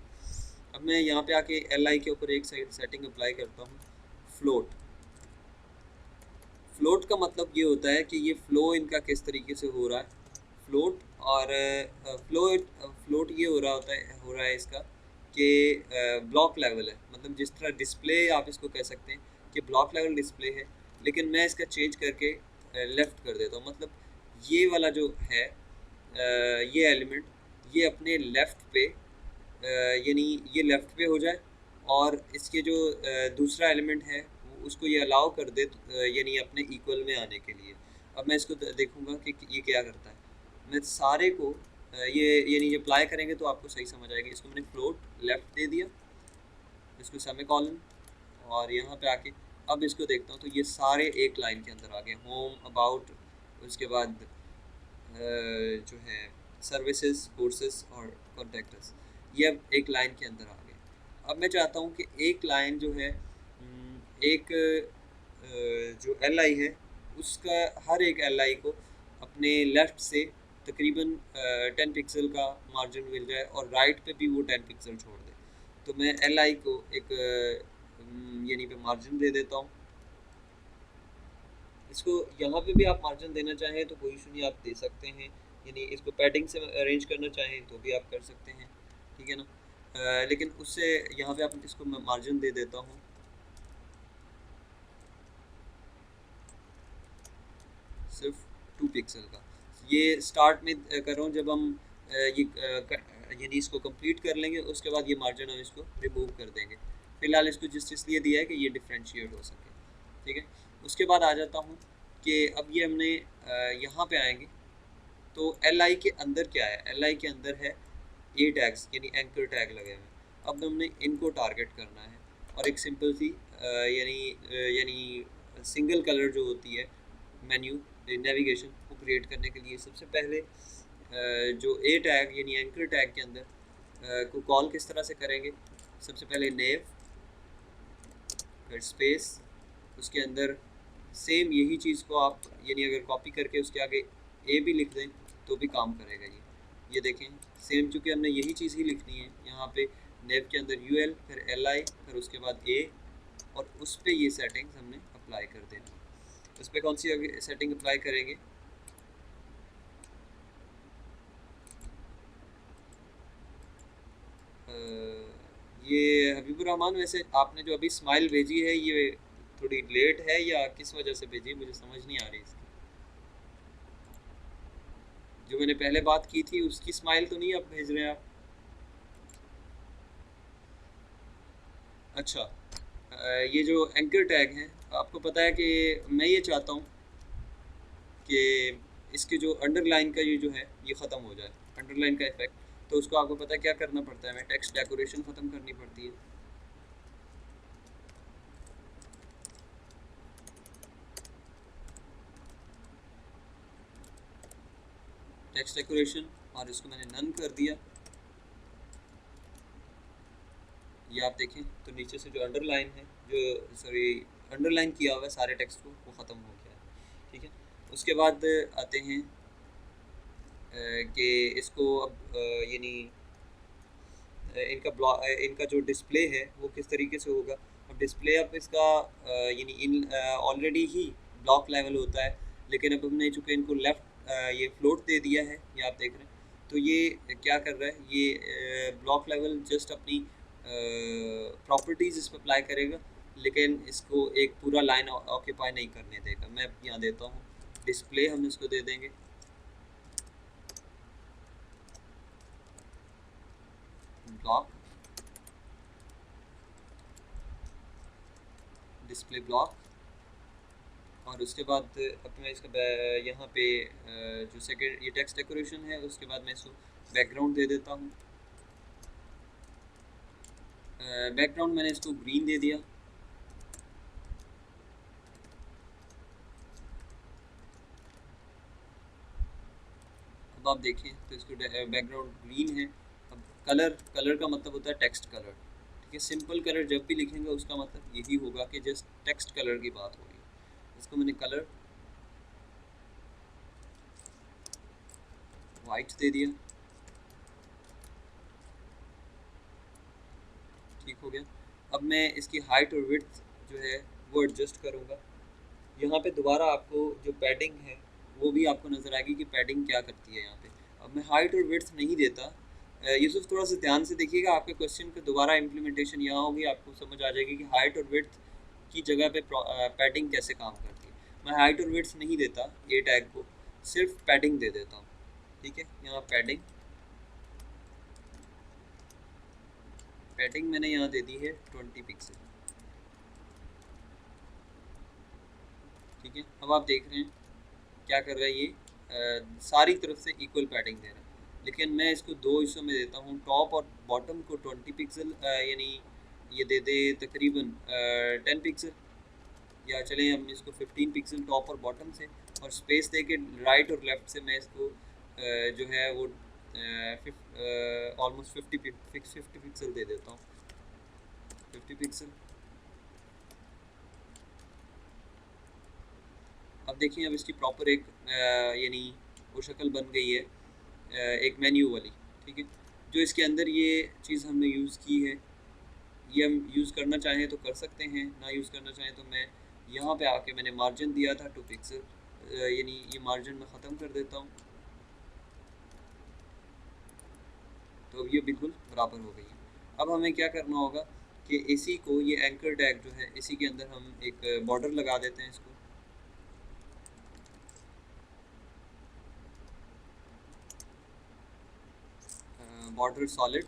अब मैं यहाँ पे आके एल आई के ऊपर एक सेटिंग अप्लाई करता हूँ, फ्लोट। फ्लोट का मतलब ये होता है कि ये फ़्लो इनका किस तरीके से हो रहा है, फ्लोट। और फ्लोट ये हो रहा है इसका कि ब्लॉक लेवल है, मतलब जिस तरह डिस्प्ले आप इसको कह सकते हैं कि ब्लॉक लेवल डिस्प्ले है, लेकिन मैं इसका चेंज करके लेफ़्ट कर देता हूँ। मतलब ये वाला जो है ये एलिमेंट ये अपने लेफ़्ट पे यानी ये लेफ़्ट पे हो जाए, और इसके जो दूसरा एलिमेंट है उसको ये अलाउ कर दे यानी अपने इक्वल में आने के लिए। अब मैं इसको देखूंगा कि ये क्या करता है। मैं सारे को ये यानी ये अप्लाई करेंगे तो आपको सही समझ आएगी। इसको मैंने फ्लोट लेफ़्ट दे दिया, इसको सेमीकोलन, और यहाँ पे आके अब इसको देखता हूँ तो ये सारे एक लाइन के अंदर आ गए, होम, अबाउट, उसके बाद जो है सर्विसेज, कोर्सेज और कॉन्टैक्ट्स, ये अब एक लाइन के अंदर आ गए। अब मैं चाहता हूँ कि एक लाइन जो है एक जो एल आई है उसका हर एक एल आई को अपने लेफ़्ट से तकरीबन 10 पिक्सल का मार्जिन मिल जाए, और राइट पे भी वो 10 पिक्सल छोड़ दे। तो मैं एल आई को एक यानी पे मार्जिन दे देता हूँ। इसको यहाँ पे भी आप मार्जिन देना चाहें तो कोई इशू नहीं, आप दे सकते हैं। यानी इसको पैडिंग से अरेंज करना चाहें तो भी आप कर सकते हैं, ठीक है ना। लेकिन उससे यहाँ पे आप इसको मैं मार्जिन दे देता हूँ सिर्फ 2 पिक्सल का। ये स्टार्ट में कर रहा हूँ, जब हम यानी इसको कंप्लीट कर लेंगे उसके बाद ये मार्जिन हम इसको रिमूव कर देंगे। फ़िलहाल इसको जिस इसलिए दिया है कि ये डिफ्रेंशिएट हो सके, ठीक है। उसके बाद आ जाता हूँ कि अब ये हमने यहाँ पे आएंगे तो एल आई के अंदर क्या है, एल आई के अंदर है ए टैग्स यानी एंकर टैग लगे हुए हैं। अब हमने इनको टारगेट करना है, और एक सिंपल सी यानी सिंगल कलर जो होती है मेन्यू नेविगेशन को क्रिएट करने के लिए सबसे पहले जो ए टैग यानी एंकर टैग के अंदर को कॉल किस तरह से करेंगे। सबसे पहले नेव, फिर स्पेस, उसके अंदर सेम यही चीज़ को आप यानी अगर कॉपी करके उसके आगे ए भी लिख दें तो भी काम करेगा ये देखें सेम, चूँकि हमने यही चीज़ ही लिखनी है यहाँ पे नेव के अंदर यू एल, फिर एल आई, फिर उसके बाद ए, और उस पर ये सेटिंग्स हमने अप्लाई कर देनी है। उस पर कौन सी सेटिंग अप्लाई करेंगे, ये हबीबुर रहमान, वैसे आपने जो अभी स्माइल भेजी है ये थोड़ी लेट है या किस वजह से भेजी, मुझे समझ नहीं आ रही इसकी। जो मैंने पहले बात की थी उसकी स्माइल तो नहीं आप भेज रहे हैं आप? अच्छा, ये जो एंकर टैग हैं, आपको पता है कि मैं ये चाहता हूँ कि इसके जो अंडरलाइन का ये जो है ये ख़त्म हो जाए, अंडरलाइन का इफेक्ट। तो उसको आपको पता है क्या करना पड़ता है, हमें टेक्स्ट डेकोरेशन ख़त्म करनी पड़ती है। टेक्स्ट डेकोरेशन, और इसको मैंने नन कर दिया। ये आप देखें तो नीचे से जो अंडरलाइन है, जो सॉरी अंडरलाइन किया हुआ है सारे टेक्स्ट को, वो ख़त्म हो गया है, ठीक है। उसके बाद आते हैं कि इसको अब यानी इनका जो डिस्प्ले है वो किस तरीके से होगा। अब डिस्प्ले अब इसका यानी in already he block level होता है, लेकिन अब हमने चूँकि इनको लेफ़्ट ये फ्लोट दे दिया है, ये आप देख रहे हैं। तो ये क्या कर रहा है, ये ब्लॉक लेवल जस्ट अपनी प्रॉपर्टीज़ इस पर अप्लाई करेगा, लेकिन इसको एक पूरा लाइन ऑक्यूपाई नहीं करने देगा। मैं यहाँ देता हूँ डिस्प्ले, हम इसको दे देंगे ब्लॉक, डिस्प्ले ब्लॉक। और उसके बाद अब मैं इसका यहाँ पे जो सेकेंड ये टेक्स्ट डेकोरेशन है उसके बाद मैं इसको बैकग्राउंड दे देता हूँ। बैकग्राउंड मैंने इसको ग्रीन दे दिया। अब अब आप देखें तो इसको बैकग्राउंड ग्रीन है। अब कलर का मतलब होता है टेक्स्ट कलर, ठीक है। सिंपल कलर जब भी लिखेंगे उसका मतलब यही होगा कि जस्ट टेक्स्ट कलर की बात हो रही है। इसको मैंने कलर वाइट दे दिया, ठीक हो गया। अब मैं इसकी हाइट और विड्थ जो है वो एडजस्ट करूँगा। यहाँ पे दोबारा आपको जो पैडिंग है वो भी आपको नज़र आएगी कि पैडिंग क्या करती है यहाँ पे। अब मैं हाइट और विड्थ नहीं देता। यूसुफ थोड़ा सा ध्यान से देखिएगा, आपके क्वेश्चन का दोबारा इम्प्लीमेंटेशन यहाँ होगी, आपको समझ आ जाएगी कि हाइट और विड्थ की जगह पे पैडिंग कैसे काम करती है। मैं हाइट और विड्थ नहीं देता ये टैग को, सिर्फ पैडिंग दे देता हूँ, ठीक है। यहाँ पैडिंग पैडिंग मैंने यहाँ दे दी है 20 पिक्सल, ठीक है। अब आप देख रहे हैं क्या कर रहा है ये, सारी तरफ से इक्वल पैडिंग दे रहा है। लेकिन मैं इसको दो हिस्सों में देता हूँ, टॉप और बॉटम को 20 पिक्सल, यानी ये दे दे तकरीबन 10 पिक्सल, या चलें हम इसको 15 पिक्सल टॉप और बॉटम से, और स्पेस दे के राइट और लेफ़्ट से मैं इसको जो है वो ऑलमोस्ट 50 पिक्सल दे देता हूँ, 50 पिक्सल। अब देखिए अब इसकी प्रॉपर एक यानी वो शक्ल बन गई है, एक मेन्यू वाली, ठीक है। जो इसके अंदर ये चीज़ हमने यूज़ की है, ये हम यूज़ करना चाहें तो कर सकते हैं, ना यूज़ करना चाहें तो मैं यहाँ पे आके मैंने मार्जिन दिया था 2 पिक्सल, यानी ये मार्जिन मैं ख़त्म कर देता हूँ, तो अब ये बिल्कुल बराबर हो गई है। अब हमें क्या करना होगा कि इसी को, ये एंकर टैग जो है, इसी के अंदर हम एक बॉर्डर लगा देते हैं इसको। बॉर्डर सॉलिड,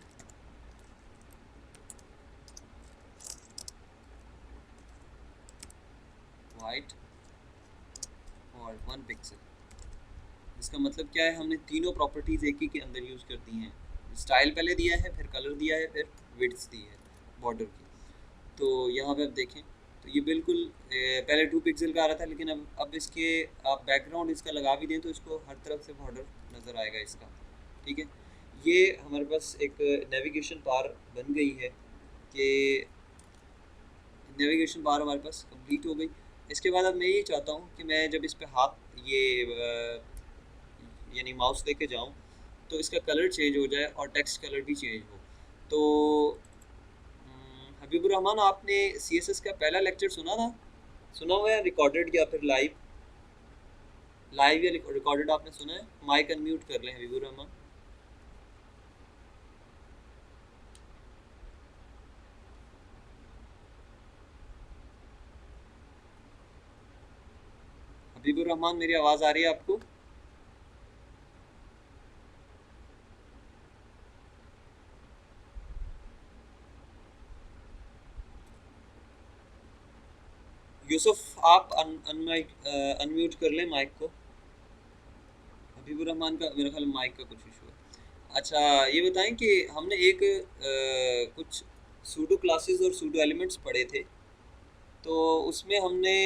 वाइट और 1 पिक्सल। इसका मतलब क्या है, हमने तीनों प्रॉपर्टीज़ एक ही के अंदर यूज़ कर दी हैं। स्टाइल पहले दिया है, फिर कलर दिया है, फिर विड्थ दी है बॉर्डर की। तो यहाँ पे आप देखें तो ये बिल्कुल पहले 2 पिक्सल का आ रहा था, लेकिन अब इसके आप बैकग्राउंड इसका लगा भी दें तो इसको हर तरफ से बॉर्डर नज़र आएगा इसका, ठीक है। ये हमारे पास एक नेविगेशन बार बन गई है कि नेविगेशन बार हमारे पास कंप्लीट हो गई। इसके बाद अब मैं ये चाहता हूँ कि मैं जब इस पे हाथ ये यानी माउस लेके जाऊँ तो इसका कलर चेंज हो जाए और टेक्स्ट कलर भी चेंज हो। तो हबीबुर रहमान, आपने CSS का पहला लेक्चर सुना था, सुना हुआ है रिकॉर्डेड या फिर लाइव? लाइव या रिकॉर्डेड आपने सुना है? माइक अनम्यूट कर लें हबीबुर रहमान। हबीबुर रहमान, मेरी आवाज़ आ रही है आपको? यूसुफ आप अनम्यूट कर लें माइक को। हबीबुर रहमान का मेरा ख्याल माइक का कुछ इशू है। अच्छा ये बताएं कि हमने एक कुछ सूडो क्लासेस और सूडो एलिमेंट्स पढ़े थे, तो उसमें हमने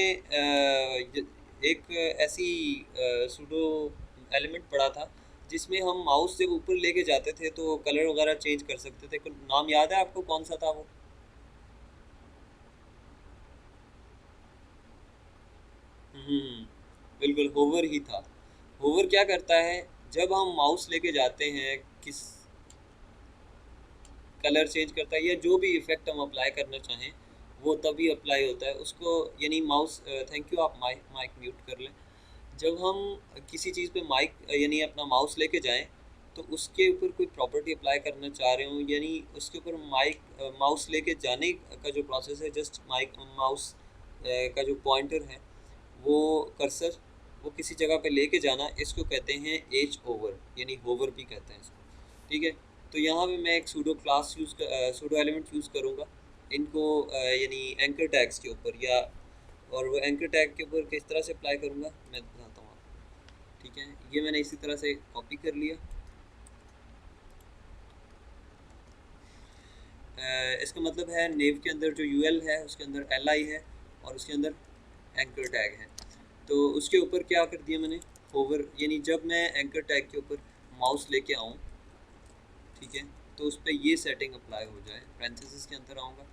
एक ऐसी सूडो एलिमेंट पढ़ा था जिसमें हम माउस जब ऊपर लेके जाते थे तो कलर वगैरह चेंज कर सकते थे। कोई नाम याद है आपको, कौन सा था वो? हम्म, बिल्कुल होवर ही था। होवर क्या करता है, जब हम माउस लेके जाते हैं किस, कलर चेंज करता है या जो भी इफ़ेक्ट हम अप्लाई करना चाहें वो तभी अप्लाई होता है उसको, यानी माउस, थैंक यू, आप माइक माइक म्यूट कर लें। जब हम किसी चीज़ पे माइक यानी अपना माउस लेके जाएं तो उसके ऊपर कोई प्रॉपर्टी अप्लाई करना चाह रहे हो, यानी उसके ऊपर माइक माउस लेके जाने का जो प्रोसेस है, जस्ट माइक माउस का जो पॉइंटर है वो कर्सर वो किसी जगह पे लेके जाना, इसको कहते हैं एज ओवर, यानी होवर भी कहते हैं इसको, ठीक है। तो यहाँ पे मैं एक pseudo class pseudo element use करूँगा इनको यानी एंकर टैग्स के ऊपर, या और वो एंकर टैग के ऊपर किस तरह से अप्लाई करूँगा मैं बताता हूँ आपको, ठीक है। ये मैंने इसी तरह से कॉपी कर लिया। इसका मतलब है नेव के अंदर जो यूएल है उसके अंदर li है और उसके अंदर एंकर टैग है। तो उसके ऊपर क्या कर दिया मैंने, होवर, यानी जब मैं एंकर टैग के ऊपर माउस लेके आऊँ, ठीक है, तो उस पर ये सेटिंग अप्लाई हो जाए, पैरेंथेसिस के अंदर आऊँगा,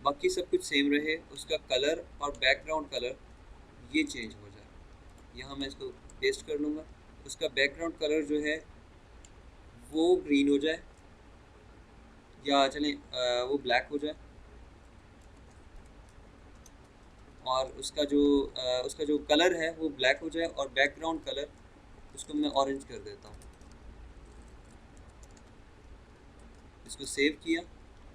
बाकी सब कुछ सेम रहे, उसका कलर और बैकग्राउंड कलर ये चेंज हो जाए। यहाँ मैं इसको पेस्ट कर लूँगा, उसका बैकग्राउंड कलर जो है वो ग्रीन हो जाए, या चलें वो ब्लैक हो जाए, और उसका जो कलर है वो ब्लैक हो जाए, और बैकग्राउंड कलर उसको मैं ऑरेंज कर देता हूँ। इसको सेव किया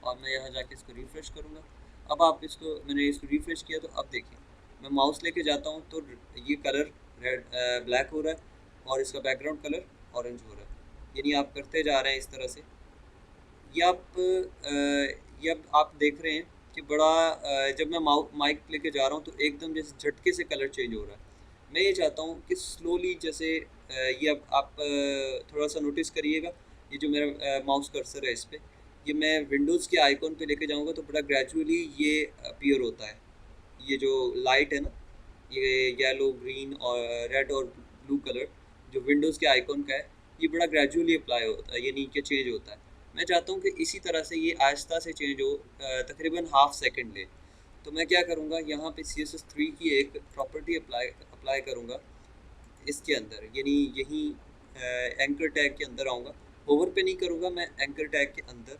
और मैं यहाँ जाके इसको रिफ़्रेश करूँगा। अब आप इसको, मैंने इसको रिफ़्रेश किया तो अब देखिए मैं माउस लेके जाता हूँ तो ये कलर रेड ब्लैक हो रहा है और इसका बैकग्राउंड कलर ऑरेंज हो रहा है। यानी आप करते जा रहे हैं इस तरह से। ये अब आप देख रहे हैं कि बड़ा जब मैं माइक लेके जा रहा हूँ तो एकदम जैसे झटके से कलर चेंज हो रहा है। मैं ये चाहता हूँ कि स्लोली, जैसे ये अब आप थोड़ा सा नोटिस करिएगा, ये जो मेरा माउस कर्सर है इस पर, ये मैं विंडोज़ के आइकॉन पे लेके जाऊँगा तो बड़ा ग्रेजुअली ये अपीयर होता है। ये जो लाइट है ना, ये येलो, ग्रीन और रेड और ब्लू कलर जो विंडोज़ के आइकॉन का है, ये बड़ा ग्रेजुअली अप्लाई होता है, यानी कि चेंज होता है। मैं चाहता हूँ कि इसी तरह से ये आहिस्ता से चेंज हो, तकरीबन हाफ सेकंड ले। तो मैं क्या करूँगा, यहाँ पे CSS3 की एक प्रॉपर्टी अप्लाई करूँगा इसके अंदर, यानी यहीं एंकर टैग के अंदर आऊँगा। ओवर पे नहीं करूँगा मैं, एंकर टैग के अंदर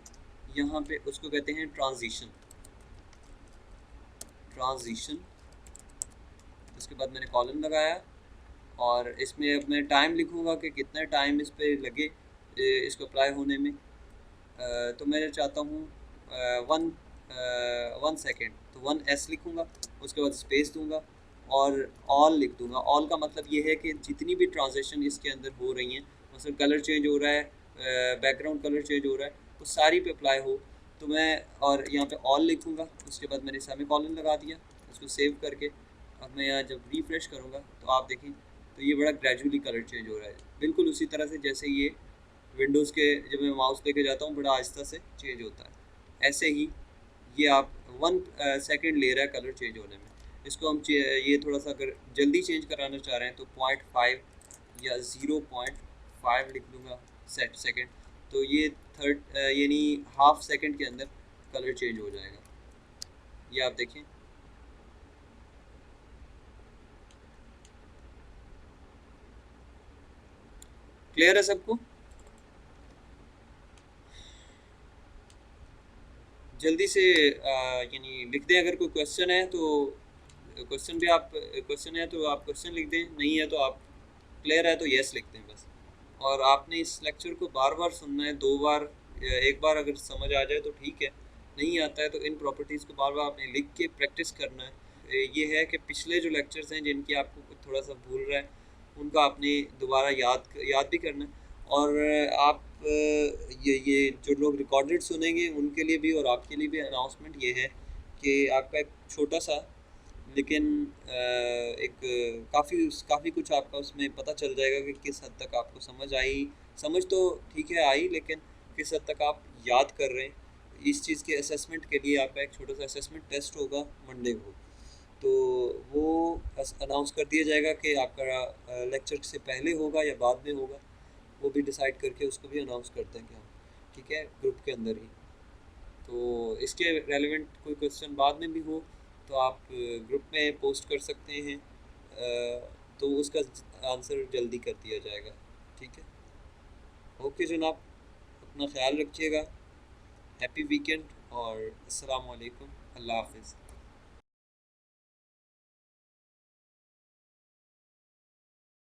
यहाँ पे उसको कहते हैं ट्रांजिशन। उसके बाद मैंने कॉलम लगाया और इसमें अब मैं टाइम लिखूँगा कि कितना टाइम इस पे लगे इसको अप्लाई होने में। तो मैं चाहता हूँ 1 सेकेंड, तो 1S लिखूँगा, उसके बाद स्पेस दूँगा और ऑल लिख दूँगा। ऑल का मतलब ये है कि जितनी भी ट्रांजेक्शन इसके अंदर हो रही हैं, मतलब कलर चेंज हो रहा है, बैकग्राउंड कलर चेंज हो रहा है, वो सारी पे अप्लाई हो। तो मैं और यहाँ पे ऑल लिखूँगा, उसके बाद मैंने सेमीकोलन लगा दिया, उसको सेव करके अब मैं यहाँ जब रिफ्रेश करूँगा तो आप देखें तो ये बड़ा ग्रेजुअली कलर चेंज हो रहा है, बिल्कुल उसी तरह से जैसे ये विंडोज़ के जब मैं माउस लेके जाता हूँ बड़ा आहिस्ता से चेंज होता है। ऐसे ही ये आप 1 सेकेंड ले रहा है कलर चेंज होने में। इसको हम ये थोड़ा सा अगर जल्दी चेंज कराना चाह रहे हैं तो 0.5 या 0.5 लिख लूँगा सेकेंड, तो ये यानी हाफ सेकेंड के अंदर कलर चेंज हो जाएगा। ये आप देखें, क्लियर है सबको? जल्दी से यानी लिख दें, अगर कोई क्वेश्चन है तो क्वेश्चन है तो आप क्वेश्चन लिख दें, नहीं है तो आप क्लियर है तो यस लिख दें बस। और आपने इस लेक्चर को बार बार सुनना है, 2 बार या 1 बार अगर समझ आ जाए तो ठीक है, नहीं आता है तो इन प्रॉपर्टीज़ को बार बार आपने लिख के प्रैक्टिस करना है। ये है कि पिछले जो लेक्चर्स हैं जिनकी आपको कुछ थोड़ा सा भूल रहा है, उनका आपने दोबारा याद भी करना है। और आप ये जो लोग रिकॉर्डेड सुनेंगे उनके लिए भी और आपके लिए भी अनाउंसमेंट ये है कि आपका एक छोटा सा लेकिन एक काफ़ी कुछ आपका उसमें पता चल जाएगा कि किस हद तक आपको समझ आई। समझ तो ठीक है आई, लेकिन किस हद तक आप याद कर रहे हैं। इस चीज़ के असेसमेंट के लिए आपका एक छोटा सा असेसमेंट टेस्ट होगा मंडे को, तो वो अनाउंस कर दिया जाएगा कि आपका लेक्चर से पहले होगा या बाद में होगा, वो भी डिसाइड करके उसको भी अनाउंस कर देंगे हम, ठीक है, ग्रुप के अंदर ही। तो इसके रेलेवेंट कोई क्वेश्चन बाद में भी हो तो आप ग्रुप में पोस्ट कर सकते हैं, तो उसका आंसर जल्दी कर दिया जाएगा, ठीक है। ओके जनाब, अपना ख्याल रखिएगा, हैप्पी वीकेंड और अस्सलाम वालेकुम, अल्लाह हाफिज़।